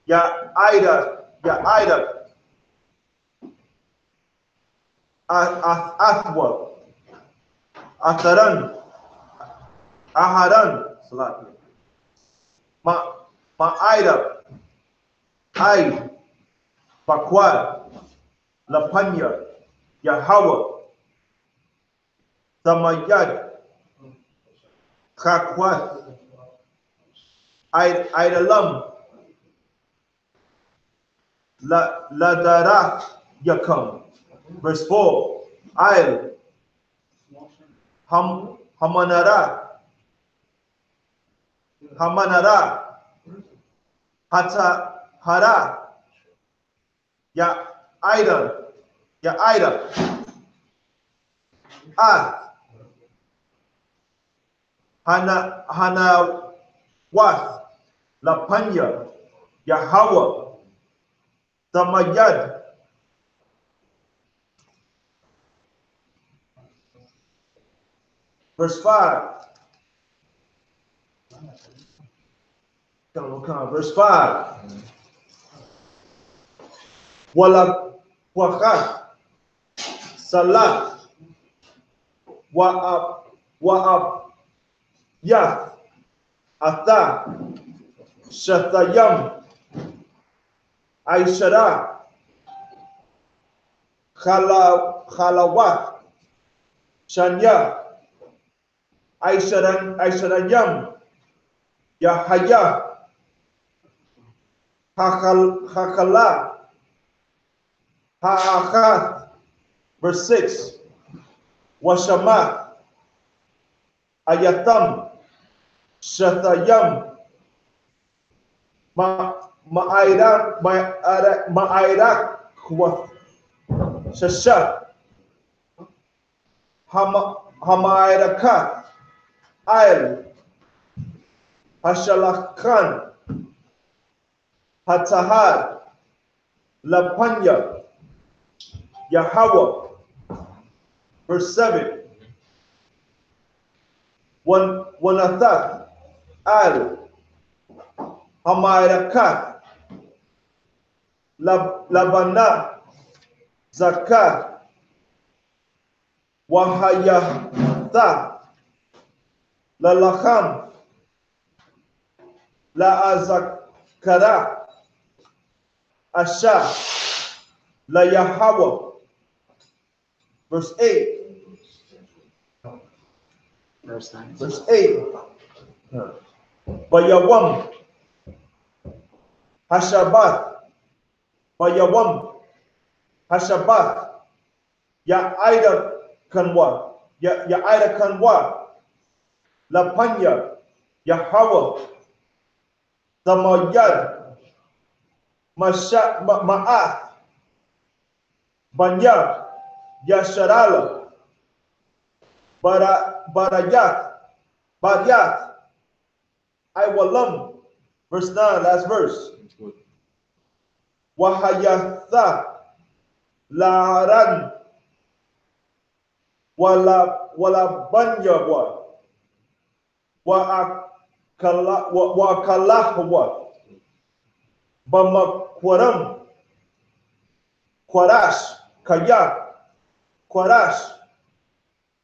Ya'aida. Athwa. Ataran, Aharan, Salat. Ma'ida, Ai, Pakwad, Lapanya, Yahweh, Samayad, Kakwat, Idalam, Ladara, Yakam. Verse 4, Ail, Hamanara, Hata, Hara, Ya Ida, Hana, Wath, Lapanya, Yahweh, Samayad. Verse 5. Verse 5. Wala Wakat, Salat, Wa'ab, Yath, Ata, Shathayam, Aishara, Khalawat, Shanya, Aisharayam, Yahaya, Hakala, Ha'achath. Verse 6. Washamat, Ayatam, Shathayam, Ma'airak, Shasha, Hamairakat, Ail, Hashalakhan, Hatahar, Lapanya, Yahweh. Verse 7. Wanathat, Al, Hamairakat, Labana, Zakat, Wahayatha, Lalacham, Laazakara, Asha, La Yahweh. Verse 8. Verse 8. Bayawam, Hashabat, Bayawam, Hashabat, Ya'ida Kanwa, Ya'ida Kanwa, Lapanya, Yahweh, Samayad, Ma'ath, Banya, Yasharala, Barayat, Iwalam. Verse 9, last verse. Wahayatha, Laharan, Wala Banya, Wakalahwa, Bamakwaram, Quarash, Kaya, Quarash,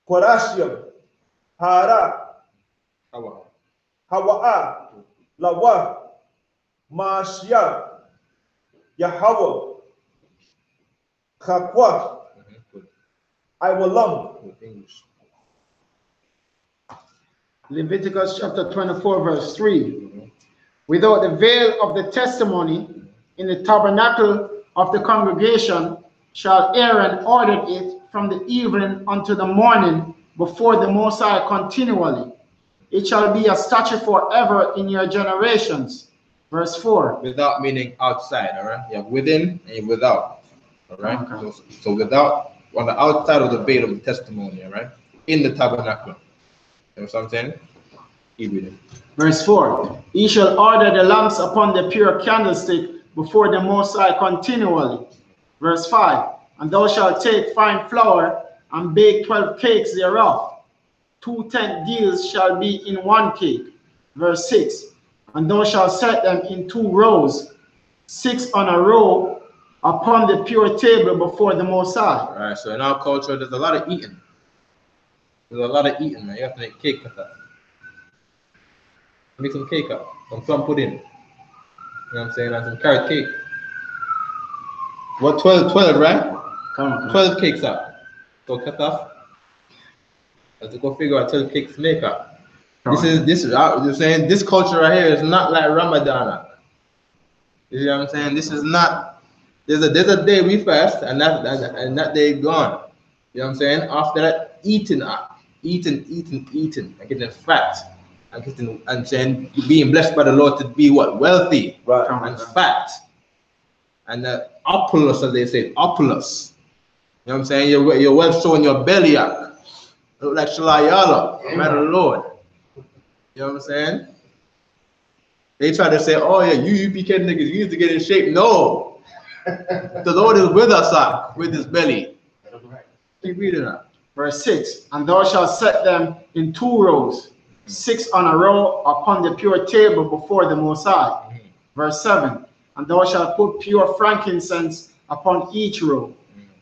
Quarashium, Hara, Hawa'a, Lawa, Mashia, Yahweh, Chakwa, Iwalam. Leviticus chapter 24, verse 3. Without the veil of the testimony in the tabernacle of the congregation shall Aaron order it from the evening unto the morning before the Most High continually. It shall be a statute forever in your generations. Verse 4. Without meaning outside, all right? Yeah, within and without, all right? Okay. So without, on the outside of the veil of the testimony, all right? In the tabernacle. You know what I'm saying? Keep reading. Verse 4. He shall order the lamps upon the pure candlestick before the Most High continually. Verse 5. And thou shalt take fine flour and bake 12 cakes thereof. 2 tenth deals shall be in one cake. Verse 6. And thou shalt set them in 2 rows, 6 on a row, upon the pure table before the Most High. All right, so in our culture, there's a lot of eating. There's a lot of eating, man. You have to make cake with that. Make some cake up, some plum pudding. You know what I'm saying? And some carrot cake. What, 12, right? Come on. 12 cakes up. So cut off. Let's go figure out 12 cakes to make up. You're saying this culture right here is not like Ramadan. You know what I'm saying? This is not. There's a day we fast and that day gone. You know what I'm saying? After that, eating, and getting fat, and saying being blessed by the Lord to be what? Wealthy, Right. and fat, and opulous, as they say, opulous. You know what I'm saying? Your wealth showing your belly up. Look like SHALAM, man of the Lord. You know what I'm saying? They try to say, oh yeah, you U.P.K niggas, you need to get in shape. No. The Lord is with us, with his belly. Keep reading that. Verse 6, and thou shalt set them in 2 rows, 6 on a row upon the pure table before the Most High. Verse 7, and thou shalt put pure frankincense upon each row,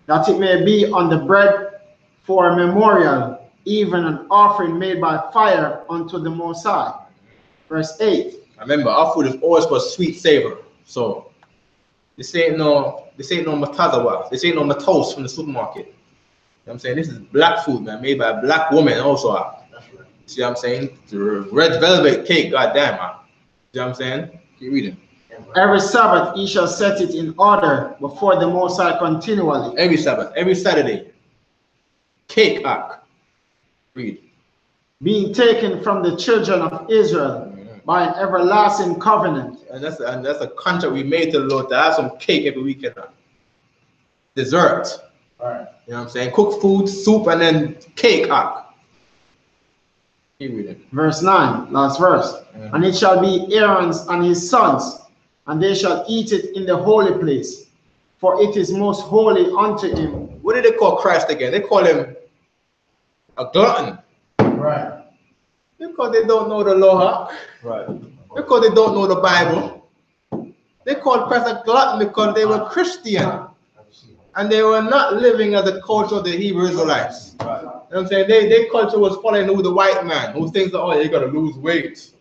that it may be on the bread for a memorial, even an offering made by fire unto the Most High. Verse 8. Remember, our food is always for sweet savor. So this ain't no matazawa. This ain't no matos from the supermarket. You know what I'm saying? This is black food, man, made by a black woman also. See what I'm saying? The red velvet cake, goddamn, man. See what I'm saying? Keep reading. Every Sabbath ye shall set it in order before the Most High continually. Every Sabbath, every Saturday. Cake act. Read. Being taken from the children of Israel by an everlasting covenant. And that's a contract we made to the Lord to have some cake every weekend. Dessert. Right. You know what I'm saying? Cook food, soup, and then cake act. Keep reading. Verse 9, last verse. And it shall be Aaron's and his sons, and they shall eat it in the holy place, for it is most holy unto him. What did they call Christ again? They call him a glutton. Right. Because they don't know the law. Right. Because they don't know the Bible. They called Christ a glutton because they were Christian. And they were not living as the culture of the Hebrew Israelites. Right. You know what I'm saying? Their culture was following who the white man, who thinks that, oh, you gotta lose weight.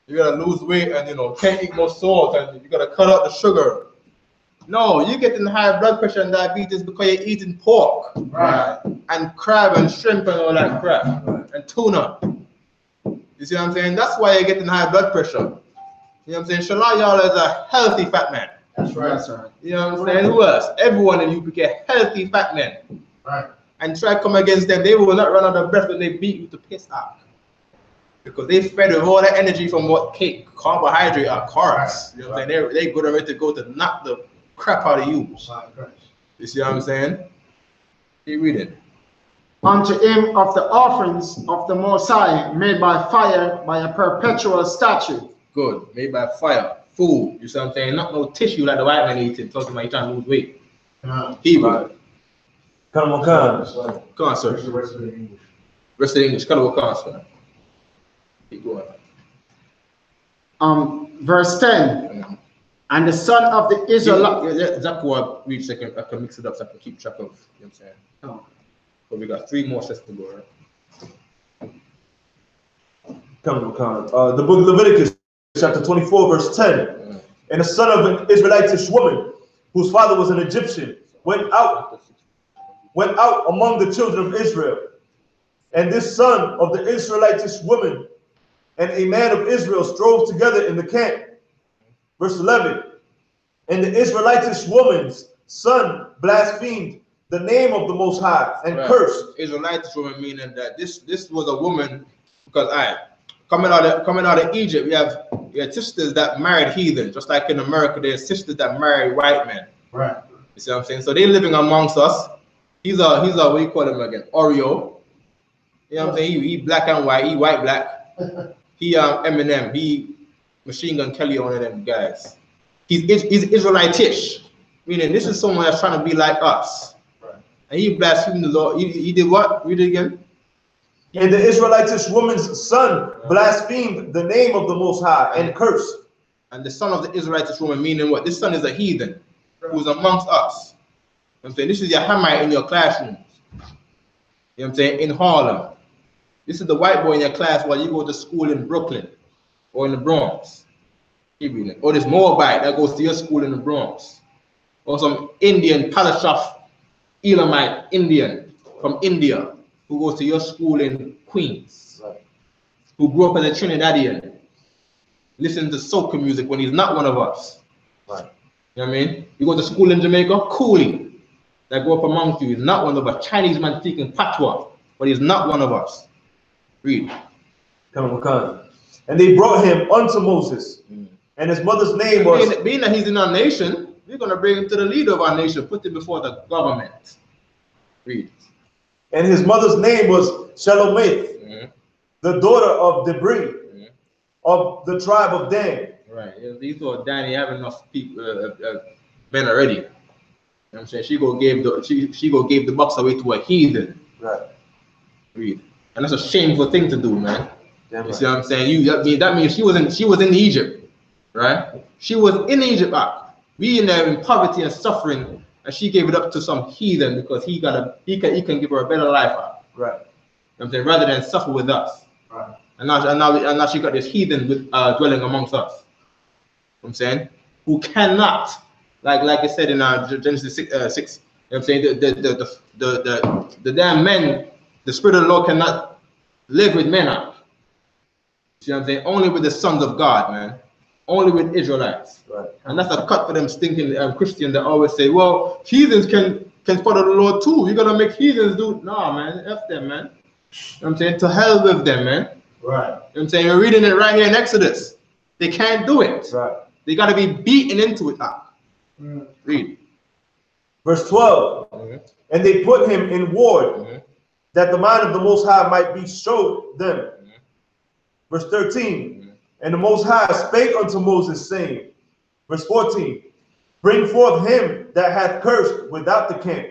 You gotta lose weight and, you know, can't eat more salt and you gotta cut out the sugar. No, you're getting high blood pressure and diabetes because you're eating pork. Right. And crab and shrimp and all that crap. And tuna. You see what I'm saying? That's why you're getting high blood pressure. You know what I'm saying? SHALAM is a healthy fat man. That's right. That's right. You know what I'm saying? Who else? Everyone in U.P.K, healthy fat men. Right. And try to come against them, they will not run out of breath when they beat you to piss out. Because they fed with all that energy from what cake, carbohydrate, or carbs. You know what I'm saying? They go ready to go to knock the crap out of you. You see what I'm saying? Keep reading. Unto him of the offerings of the Most High, made by fire, by a perpetual statute. Good. Made by fire. Food. You see what I'm saying? Not no tissue like the white man eating, talking about you trying to lose weight. Hebrew. Right. Come on, come. Come on, sir. Rest of the English. Rest of the English. Come on, sir. Keep going. Verse 10. And the son of the Israelite. That's what I read second. I can mix it up so I can keep track of. You know what I'm saying? Oh. But we got 3 more sets to go, right? Come on. The book of Leviticus, chapter 24, verse 10. And the son of an Israelitish woman, whose father was an Egyptian, went out among the children of Israel. And this son of the Israelitish woman and a man of Israel strove together in the camp. Verse 11. And the Israelitish woman's son blasphemed the name of the Most High and cursed. Israelitish woman, meaning that this was a woman, because coming out of Egypt, we have sisters that married heathen, just like in America, there's sisters that marry white men. Right. You see what I'm saying? So they're living amongst us. He's a what do you call him again? Oreo. You know what I'm saying? He black and white. He white black. He Eminem. He Machine Gun Kelly, one of them guys. He's Israelitish, meaning this is someone that's trying to be like us. Right. And he blasphemed the Lord. He did what? Read it again. And the Israelitish woman's son blasphemed the name of the Most High and cursed. And the son of the Israelitish woman, meaning what? This son is a heathen who's amongst us. You know what I'm saying? This is your Hamite in your classrooms. You know what I'm saying? In Harlem. This is the white boy in your class while you go to school in Brooklyn or in the Bronx. Keep reading it. Or this Moabite that goes to your school in the Bronx. Or some Indian, Palashaf, Elamite Indian from India who goes to your school in Queens. Right. Who grew up as a Trinidadian. Listening to soca music when he's not one of us. Right. You know what I mean? You go to school in Jamaica, Coolie, that grew up amongst you, he's not one of us. Chinese man speaking patois, but he's not one of us. Read. And they brought him unto Moses, and his mother's name was. Being that he's in our nation, we're going to bring him to the leader of our nation, put him before the government. Read. And his mother's name was Shalomith, the daughter of Debri, of the tribe of Dan. Right. He thought Danny have enough people, men already. You know what I'm saying? She go gave the bucks away to a heathen. Right. Read. And that's a shameful thing to do, man. Damn you right. see what I'm saying? That means she was in Egypt, right? She was in Egypt. We in there in poverty and suffering, and she gave it up to some heathen because he can give her a better life. Right. You know what I'm saying? Rather than suffer with us. Right. And now she got this heathen with dwelling amongst us. You know what I'm saying? Who cannot, like I said in Genesis 6, you know what I'm saying? The damn men, the Spirit of the Lord cannot live with men up. See what I'm saying? Only with the sons of God, man. Only with Israelites. Right. And that's a cut for them stinking Christians that always say, well, heathens can follow the Lord too. You're going to make heathens do. Nah, man. F them, man. You know what I'm saying? To hell with them, man. Right. You know what I'm saying? You're reading it right here in Exodus. They can't do it. Right. They got to be beaten into it. Read. Verse 12. And they put him in ward, that the mind of the Most High might be showed them. Verse 13. And the Most High spake unto Moses, saying, verse 14, bring forth him that hath cursed without the camp,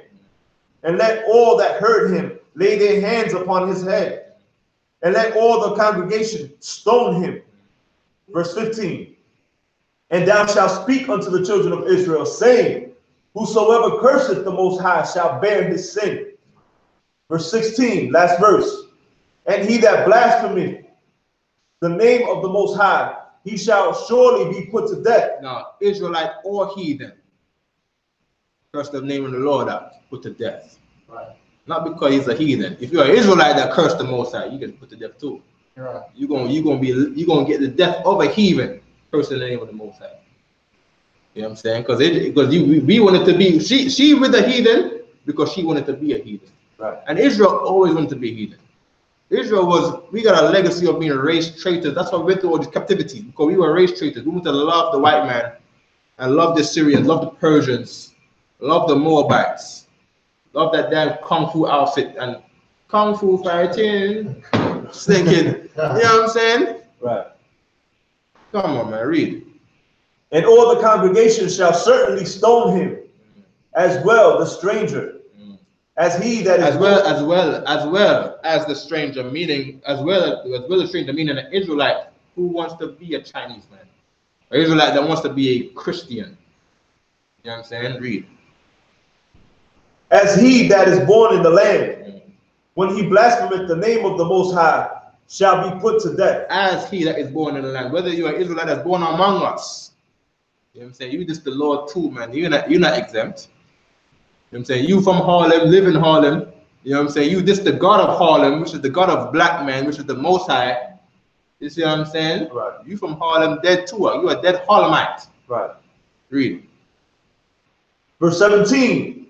and let all that heard him lay their hands upon his head, and let all the congregation stone him. Verse 15. And thou shalt speak unto the children of Israel, saying, whosoever curseth the Most High shall bear his sin. Verse 16, last verse. And he that blasphemeth the name of the Most High, he shall surely be put to death. Now, Israelite or heathen, curse the name of the Lord out, put to death. Right. Not because he's a heathen. If you're an Israelite that cursed the Most High, you get put to death too. Right. You're gonna get the death of a heathen, cursing the name of the Most High. You know what I'm saying? Because we wanted to be she with the heathen because she wanted to be a heathen. Right. And Israel always wanted to be a heathen. We got a legacy of being race traitors. That's why we went through all these captivity, because we were race traitors. We wanted to love the white man and love the Syrians, love the Persians, love the Moabites, love that damn kung fu outfit and kung fu fighting, stinking. You know what I'm saying? Right. Come on, man, read. And all the congregation shall certainly stone him, as well the stranger, as he that is as well as the stranger, meaning as well the stranger, meaning an Israelite who wants to be a Chinese man, an Israelite that wants to be a Christian. You know what I'm saying? Read. as he that is born in the land, when he blasphemeth the name of the Most High, shall be put to death. As he that is born in the land, whether you're an Israelite that's born among us, you know what I'm saying? You just the Lord too, man. You're not exempt. You know what I'm saying? You from Harlem, live in Harlem. You know what I'm saying? You just the God of Harlem, which is the God of black man, which is the Most High. You see what I'm saying? Right. You from Harlem, dead too. You a dead Harlemite. Right. Read. Verse 17.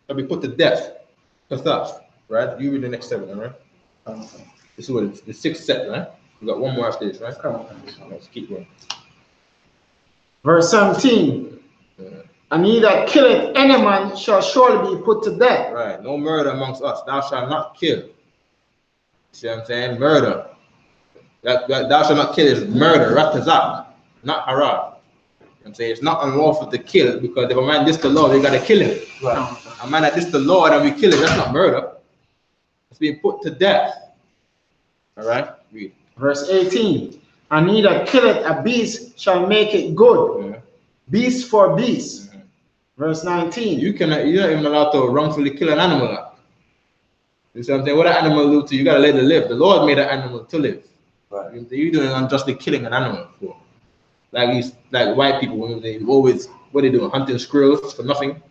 Shall be put to death. That's us, right? You read the next 7, right? This is what it's the 6th set, right? We got one more after this, right? Come on. Let's keep going. Verse 17. And he that killeth any man shall surely be put to death. Right. No murder amongst us. Thou shalt not kill. See what I'm saying? Murder. That thou shalt not kill is murder. Ratazak. Not haram. You know what I'm saying? It's not unlawful to kill, because if a man diss the law, they gotta kill him. Right. A man that diss the law and we kill him, that's not murder. It's being put to death. Alright? Read. Verse 18. And he that killeth a beast shall make it good. Beast for beast. Verse 19. You're not even allowed to wrongfully kill an animal. You see what I'm saying? What an animal do to you, you gotta let it live. The Lord made an animal to live. Right. You're doing unjustly killing an animal for. Like white people, when they always, what they doing? Hunting squirrels for nothing,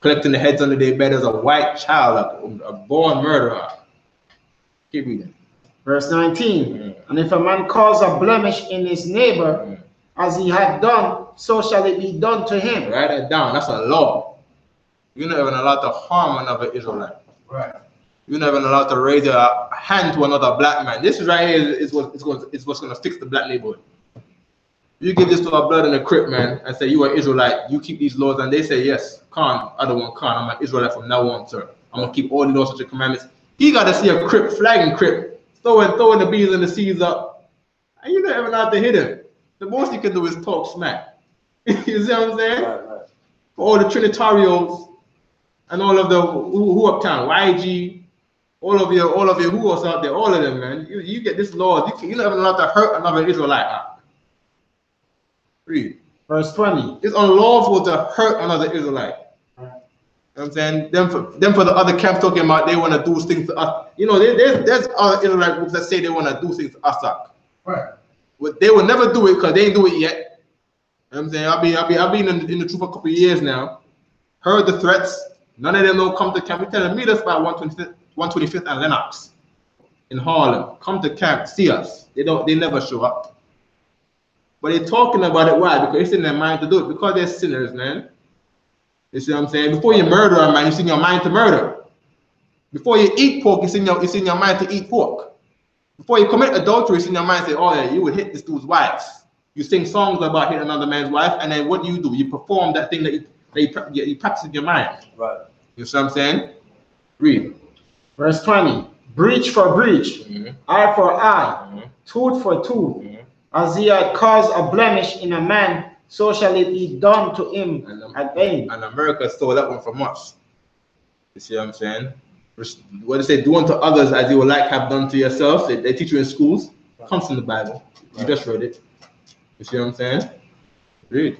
collecting the heads under their bed as a white child, a born murderer. Keep reading. Verse 19. And if a man cause a blemish in his neighbor, as he had done, so shall it be done to him. Write it down. That's a law. You're not even allowed to harm another Israelite. Right. You're not even allowed to raise a hand to another black man. This is right here is what's going to fix the black neighborhood. You give this to a blood in a crip, man, and say you are Israelite, you keep these laws, and they say yes, Khan, other one Khan, I'm an Israelite from now on, sir. I'm gonna keep all the laws, such a commandments. He got to see a crip, flagging crip, throwing the bees and the seeds up, and you're not even allowed to hit him. The most you can do is talk smack. You see what I'm saying? Right. For all the Trinitarios and all of the who uptown, YG, all of your who else out there, all of them, man. You get this law. You're not even allowed to hurt another Israelite. Read. Verse 20. It's unlawful to hurt another Israelite. You know what I'm saying? Them for the other camps talking about they want to do things to us. You know, there's other Israelite groups that say they want to do things to us. Right. But they will never do it because they ain't do it yet. You know what I'm saying? I've been in the truth for a couple of years now. Heard the threats. None of them don't come to camp. We tell them, meet us by 125th and Lennox in Harlem. Come to camp, see us. They never show up. But they're talking about it. Why? Because it's in their mind to do it. Because they're sinners, man. You see what I'm saying? Before you murder a man, it's in your mind to murder. Before you eat pork, it's in your mind to eat pork. Before you commit adultery, it's in your mind to say, oh yeah, you would hit this dude's wife. You sing songs about hitting another man's wife, and then what do? You perform that thing that you practice in your mind. Right. You see what I'm saying? Read. Verse 20. Breach for breach, eye for eye, tooth for tooth. As he had caused a blemish in a man, so shall it be done to him again. And America stole that one from us. You see what I'm saying? What they say, do unto others as you would like have done to yourself. They teach you in schools. It comes from the Bible. You just read it. You see what I'm saying? Read.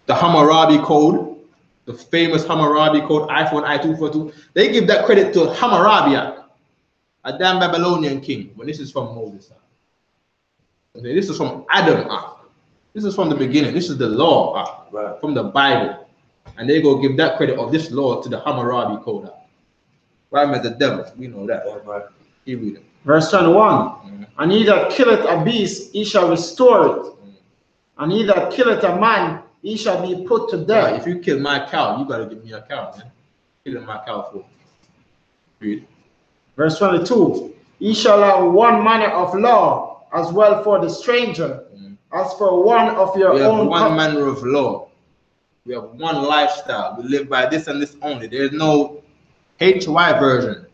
The Hammurabi Code, the famous Hammurabi Code, I for 1, I 2 for 2. They give that credit to Hammurabi, a damn Babylonian king. But this is from Moses. Okay, this is from Adam. This is from the beginning. This is the law from the Bible. And they go give that credit of this law to the Hammurabi Code. Why am I the devil? We know that. Right. Keep reading. Verse 21. And he that killeth a beast, he shall restore it. And he that killeth a man, he shall be put to death. Right, if you kill my cow, you gotta give me a cow, man. Killing my cow for. Read. Verse 22. He shall have one manner of law, as well for the stranger, as for one of your own. We have one manner of law. We have one lifestyle. We live by this and this only. There is no HY version,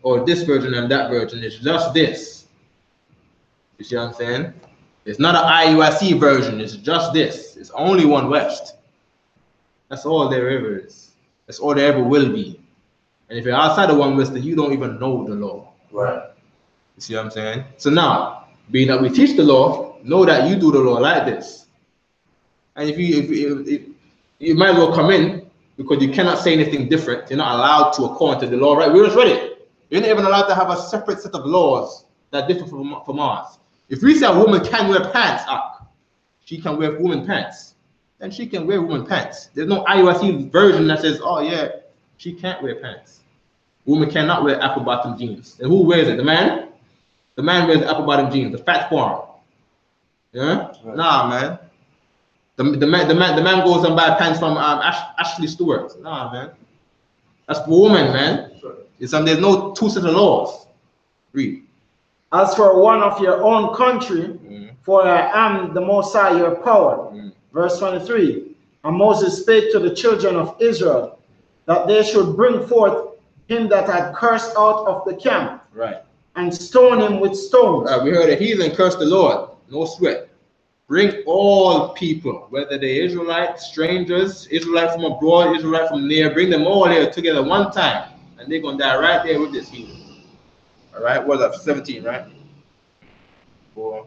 or this version and that version. It's just this. You see what I'm saying? It's not an I.U.P.K version. It's just this. It's only one West. That's all there ever is. That's all there ever will be. And if you're outside of one West, then you don't even know the law. Right. You see what I'm saying? So now, being that we teach the law, know that you do the law like this. And if you might as well come in, because you cannot say anything different. You're not allowed to according to the law, right? We just read it. You're not even allowed to have a separate set of laws that differ from ours. If we say a woman can wear pants, she can wear woman pants, then she can wear woman pants. There's no I.U.P.K version that says, oh yeah, she can't wear pants. Woman cannot wear apple bottom jeans. And who wears it? The man? The man wears apple bottom jeans, the fat form. Yeah? Right. Nah, man. The man goes and buy pants from Ashley Stewart. Nah, man. That's for women, man. There's no two sets of laws. Read. As for one of your own country, for I am the Most High your power. Verse 23. And Moses spake to the children of Israel that they should bring forth him that had cursed out of the camp. Right. And stone him with stones. We heard a heathen curse the Lord. No sweat. Bring all people, whether they're Israelites, strangers, Israelite from abroad, Israelite from near, bring them all here together one time. And they're going to die right there with this heathen. All right, what was that? 17, right? Was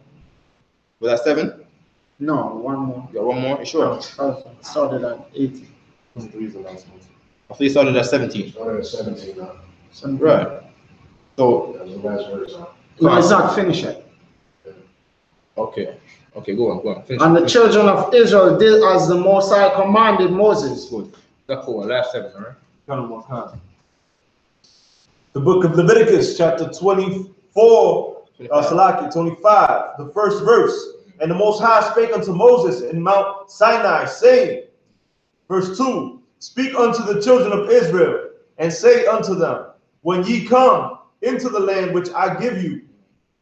that 7? No, one more. You got one more? You sure? I started at 18. These are the last ones. I thought you started at 17. Started at 17 now. Right. So That's the last verse. Huh? No, it's not finished yet. okay. Okay, go on. Finish. And the children of Israel did as the Most High commanded Moses. Good. That's cool. Last 7, all right? The book of Leviticus, chapter 24, 25, the first verse. And the Most High spake unto Moses in Mount Sinai, saying, verse 2, speak unto the children of Israel, and say unto them, when ye come into the land which I give you,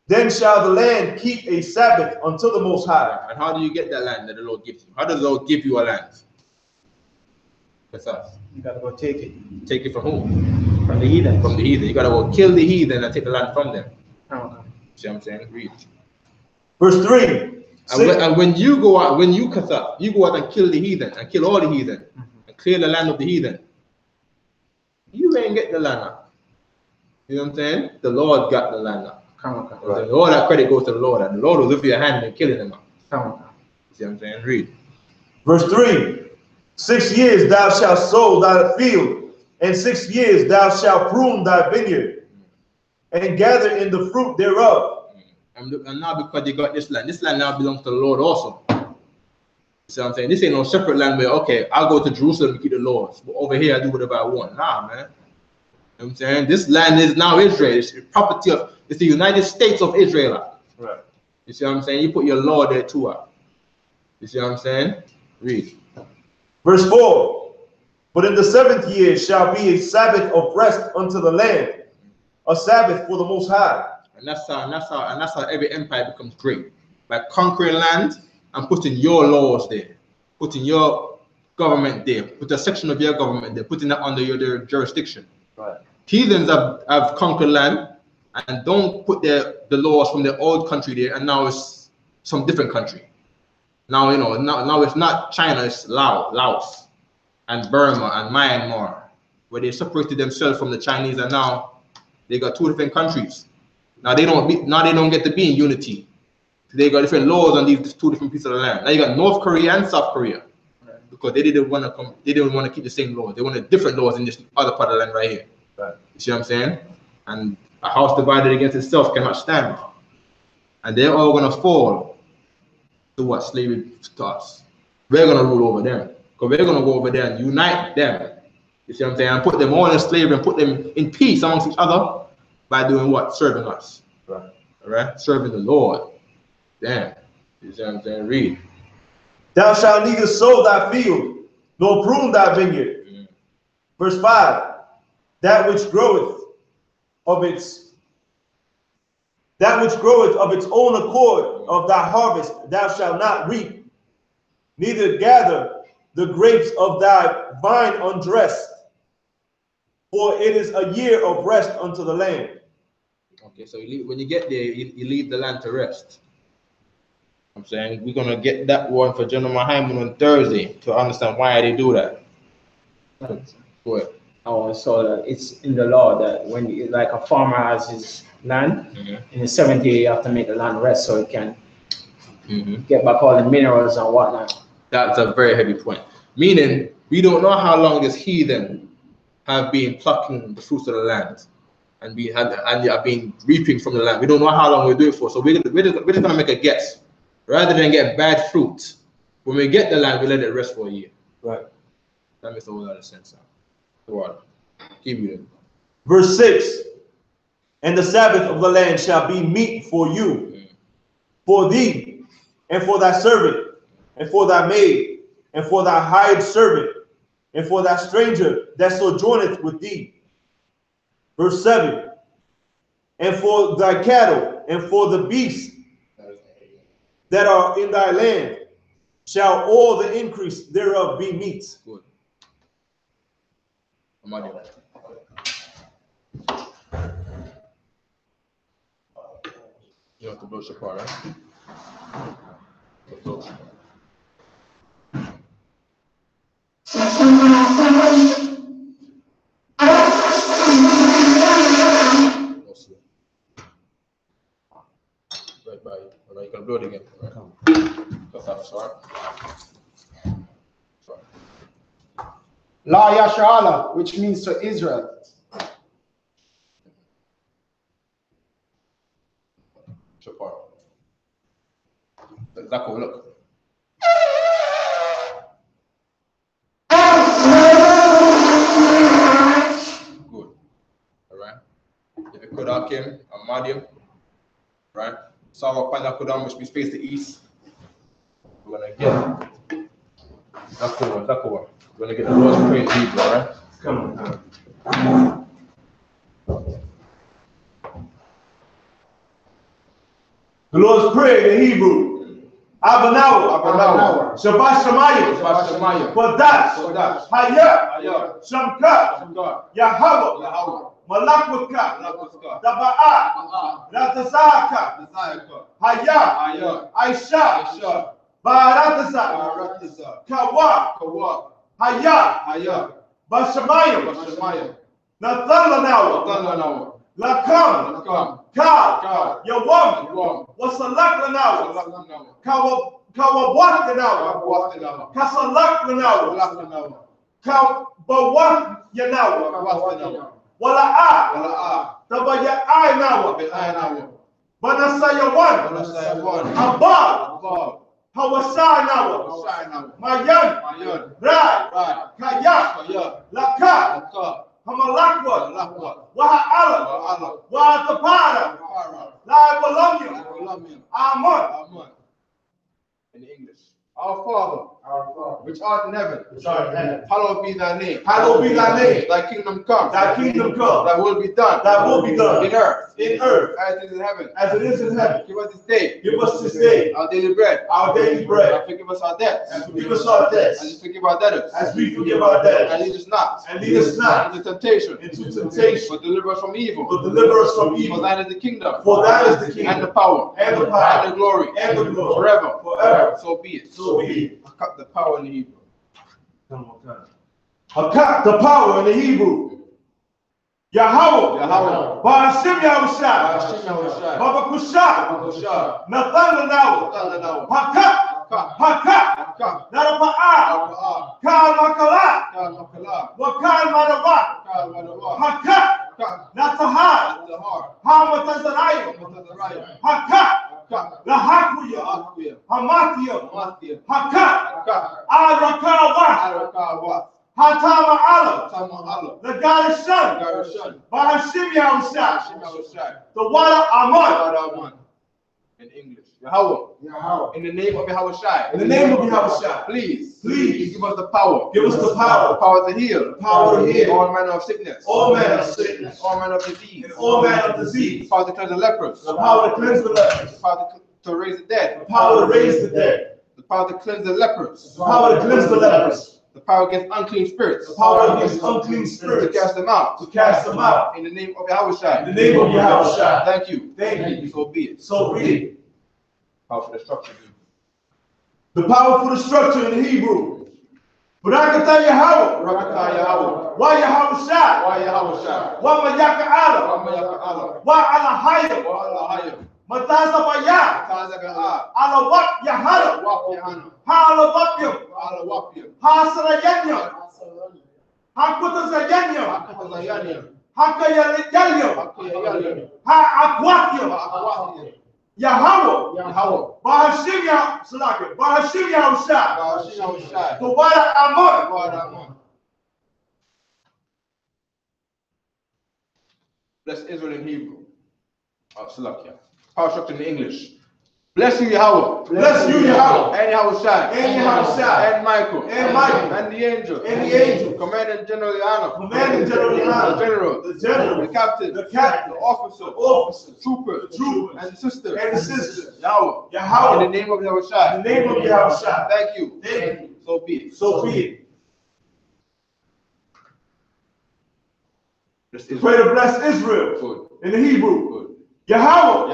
then shall the land keep a Sabbath unto the Most High. And how do you get that land that the Lord gives you? How does the Lord give you a land? That's us. You gotta go take it. Take it from whom? From the heathen. From the heathen. You gotta go kill the heathen and take the land from them. Okay. See what I'm saying? Read. Verse 3. And when you go out, when you cut up, you go out and kill the heathen and kill all the heathen and clear the land of the heathen. You ain't get the land now. You know what I'm saying? The Lord got the land now. Right. All that credit goes to the Lord, and the Lord will lift your hand and killing them now. See what I'm saying? Read. Verse 3. 6 years thou shalt sow thy field, and 6 years thou shalt prune thy vineyard, and gather in the fruit thereof. And now because you got this land now belongs to the Lord also. See what I'm saying? This ain't no separate land where, okay, I'll go to Jerusalem to keep the laws, but over here I do whatever I want. Nah, man. You know what I'm saying? This land is now Israel. It's property of, it's the United States of Israel. Right. You see what I'm saying? You put your law there too. You see what I'm saying? Read. Verse 4. But in the 7th year shall be a Sabbath of rest unto the land, a Sabbath for the Most High. And that's how every empire becomes great. By conquering land and putting your laws there, putting your government there, put a section of your government there, putting that under your jurisdiction. Right. Heathens have conquered land and don't put the laws from their old country there, and now it's some different country. Now now it's not China, it's Laos and Burma and Myanmar, where they separated themselves from the Chinese, and now they got 2 different countries. Now they don't get to be in unity. They got different laws on these 2 different pieces of the land. Now you got North Korea and South Korea, because they didn't want to They didn't want to keep the same laws. They wanted different laws in this other part of the land right here. Right. You see what I'm saying? And a house divided against itself cannot stand. And they're all gonna fall to what? Slavery to us. We're gonna rule over them, because we're gonna go over there and unite them. You see what I'm saying? And put them all in slavery and put them in peace amongst each other by doing what? Serving us. Right. All right? Serving the Lord. Damn. You see what I'm saying? Read. Thou shalt neither sow thy field, nor prune thy vineyard. Verse 5. That which groweth of its own accord of thy harvest thou shalt not reap, neither gather the grapes of thy vine undressed, for it is a year of rest unto the land. Okay, so when you get there, you leave the land to rest. I'm saying we're gonna get that one for GEN.YAHANNA on Thursday to understand why they do that. Go ahead. Oh, so that it's in the law that when like a farmer has his land, in the 7th year you have to make the land rest so it can get back all the minerals and whatnot. That's a very heavy point. Meaning we don't know how long this heathen have been plucking the fruits of the land and have been reaping from the land. We don't know how long we do it for. So we're just gonna make a guess. Rather than get bad fruit, when we get the land, we let it rest for a year. Right. That makes a whole lot of sense. Keep reading. Verse 6. And the Sabbath of the land shall be meat for you, for thee, and for thy servant, and for thy maid, and for thy hired servant, and for thy stranger that sojourneth with thee. Verse 7. And for thy cattle, and for the beasts that are in thy land, shall all the increase thereof be meat. Good. You have to blow your part, right? Right by you. All right, you can blow it again. Right? Cut off, sorry. La Yashala, which means to Israel. Exactly, look. Good. Alright. If you could arc him, Amadim, right? Sarah Panakudam, which means face the east. We're gonna get that's over. We're gonna get the Lord's Prayer in Hebrew, alright? Come on. The Lord's Prayer in Hebrew. Abanawa. Shabbat Shemayim. Kodash. Hayah. Shamka. Yahweh. Malakwaka. Daba'a. Ratazaka. Hayah. I.S.U.P.K. Barataza. Kawa. Hayah. Bashamayim. Nathan Lakam. Kal. Yawam. Wasalak Lanawa. Kawabwat Lanawa. Kasalak Lanawa. Kawabwat Yanawa. Wala'a. Tabaya'ai Nawa. Banasayawan. Abad. Hawasa Nawa. Mayan. Rai. Kaya. Laka. Hamalakwa. Waha'ala. Wa'atapara. La'awalamya. Amen. In English. Our Father, which art in heaven, hallowed be thy name. Thy kingdom come. Thy will be done. In earth. As it is in heaven. Give us this day. Our daily bread. And forgive us our debts. As we forgive our debtors. And lead us not into temptation. But deliver us from evil. For thine is the kingdom. And the power. And the glory. Forever. So be it. Cut the power in the Hebrew. Cut the power in the Hebrew. Yahweh. Ba'ashim Yahushua. Baba Kusha. Nathan Lanawa. Hakat. Narapa'a. Kal Makala. Wakal Madawa. Hakat. Natahar. Hamatazarayim. Hakat. Lahakuya. Hamatia. Hakat. Arakawa. Hatama Allah. The God is Son. Ba'ashim Yahushua. The water Aman. In English. Yahweh. In the name of Yahweh. Please give us the power. The power to heal. All manner of sickness. All manner of disease. The power to cleanse the lepers. The power to raise the dead. The power to cleanse the lepers. The power against unclean spirits. To cast them out. In the name of Yahweh. Thank you. So be it. Power for the structure. The powerful structure in Hebrew. Barakatah Yahweh. Wa Yahweh. Wa Mayaka Allah. Wa Alahayim. Mataza Baya. Alawak Yahana. Halawakyam. Hasarayanyam. Hakutazayanyam. Hakayalyam. Ha'akwakyam. Yahweh. Ba'ashim Yahushua. The water Amen. Bless Israel in Hebrew. Power structure in English. Bless you, Yahweh. And Yahushua. And Michael. And the angel. Commander General Yohanna. The general. The captain. The officer. Trooper. And the sister. Yahweh. In the name of Yahushua. Thank you. So be it. Pray to bless Israel. In the Hebrew. Good. Yahweh.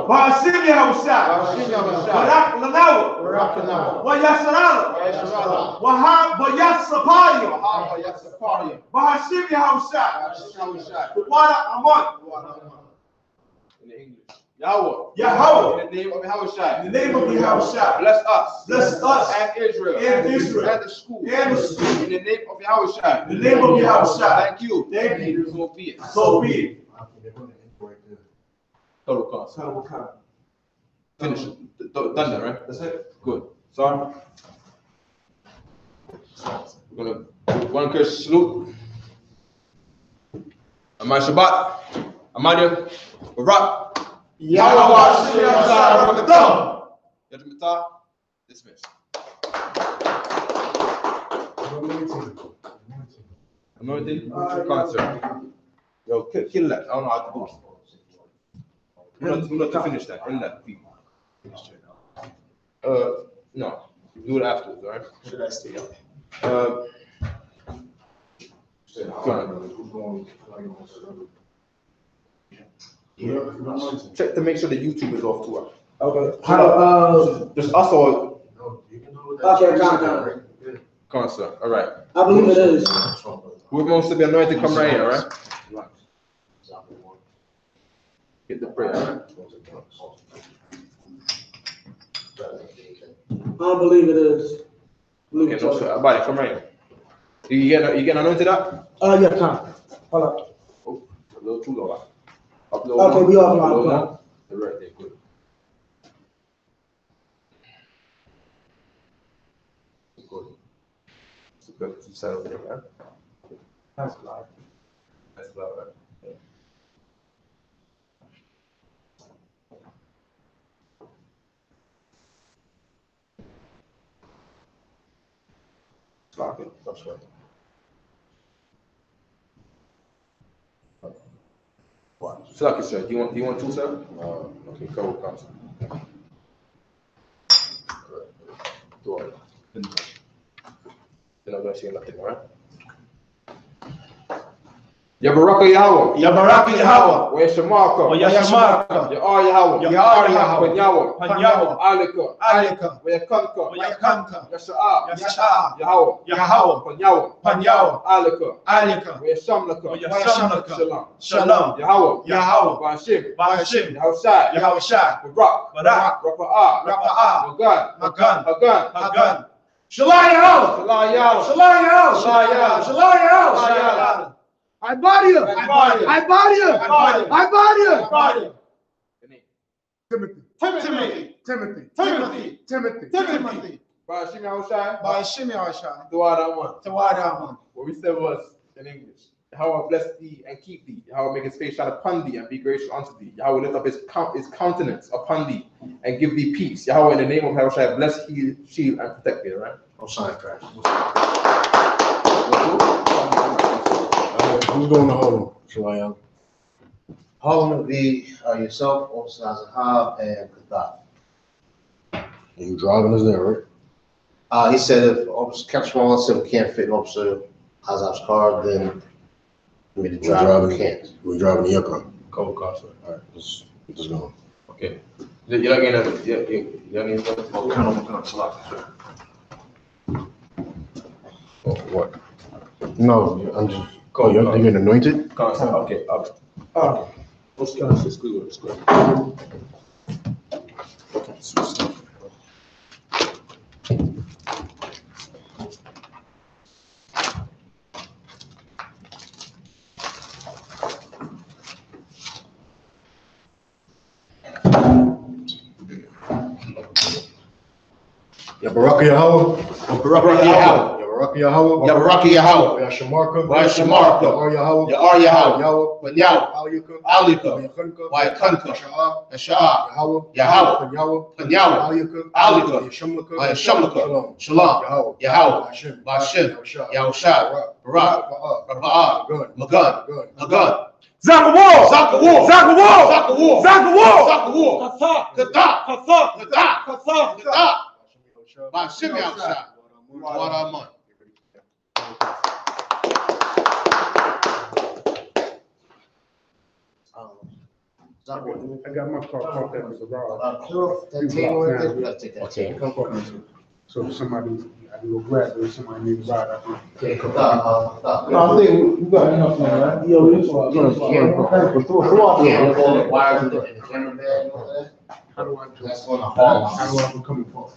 Ba'ashim Yahushua. Barak Lanawa. Wa Yasarala. Bayasaparium. Ba'ashim Yahushua. The water Aman. In the English. Yahweh. In the name of Yahushua. Bless us. And Israel. And the school. In the name of Yahushua. Thank you. So be it. Total cost. Finish it. Done that, right? That's it? Good. Sorry. We're gonna do one Christian salute. Amar Shabbat. Amadia. Barak. Yahweh Yadimata. Dismissed. Anointing concert. Yo, kill that. I don't know how to do it. We not to finish that. End that, people. No. Do it afterwards, all right? Should I stay up? Check to make sure the YouTube is off too. Okay. Just us or Okay, calm. concert. All right. I believe it is. Who wants to be anointed, come right here, all right? Get the prayer, all right? I believe it is. Okay, no sweat. Body, come right here. You get anointed up? Yeah, calm. Hold on. Oh, a little too low. Up low. Okay, we off low. now. Right there, good. Good. It's good. You settle there, right? That's loud. That's loud, right? Yeah. Lock it. That's right. Suck it, sir. Do you want two, sir? Okay, go, counsel. Do it. You're not gonna see nothing, right? Yabaraka Yahweh. Yabaraka Yahweh. Where's Shamarka? Yashamarka. Ya Yahweh. Yahweh. Panyawa. Panyawa. Alika. Alika. Where Kanka. Yakanka. Yasha'a. Yasha'a. Yahweh. Yahweh. Panyawa. Panyawa. Alika. Alika. Where Shamlaka. Yashamlaka. Shalom. Shalom. Yahweh. Yahweh. Bashim. Bashim. Yahushai. Yahushai. Barak. Barak. Rapa'ah. Rapa'ah. Magan. Magan. Hagan. Hagan. Shalom Yahweh. Shalom Yahweh. Shalom Yahweh. Shalom Yahweh. Shalom Yahweh. Shalom Yahweh. I body you. I body you. I body you. I body you. I body you. I body you. Timothy. Timothy. Timothy. Timothy. Timothy. Bashim Yahushai. Bashim Yahushai. Duada one. Tawada. What we said was in English, Yahweh bless thee and keep thee. Yahweh make his face shine upon thee and be gracious unto thee. Yahweh lift up his countenance upon thee and give thee peace. Yahweh, in the name of Yahushai, bless, heal, shield, and protect thee, right? No sign crash. Who's going to Harlem? SHALAM. Harlem would be yourself, Officer I.S.U.P.K, and Kathak. You driving us there, right? He said if Officer Ketchum said we can't fit Officer I.S.U.P.K's car, then we need to drive. We can't. We're driving in your car. Cover cost. All right, let's get this going. Okay. You're not getting What? No, I'm just. Oh, you're getting anointed? concept. Okay. What's concept? It's good. It's good. Yabaraka Yahweh. Yabaraka Yahweh. Yabaraka Yahweh. Yabaraka Yahweh. Yashamarka. Yashamarka. Yahweh. Yahweh. Yahweh. Panyawa. Alika. Yakanka. Yasha'a. Yahweh. Panyawa. Alika. Yashamlaka. Shalom. Yahweh. Bashim. Yahushai. Barak. Rapa'ah. Magan. Hagan. Zakawar. Zakawar. Zakawar. Zakawar. Zakawar. Zakawar. Kathak. Bashim Yahushai. Wadaman. I got my car parked at the garage. That table right there, we gotta take that table. So if somebody, I can go grab it, somebody needs to ride up. Okay, Kathak. No, I think we got enough now, right? Yeah, we just want Wires in the camera bag, you know that? How do I do? That's on the hall. How do I become a part?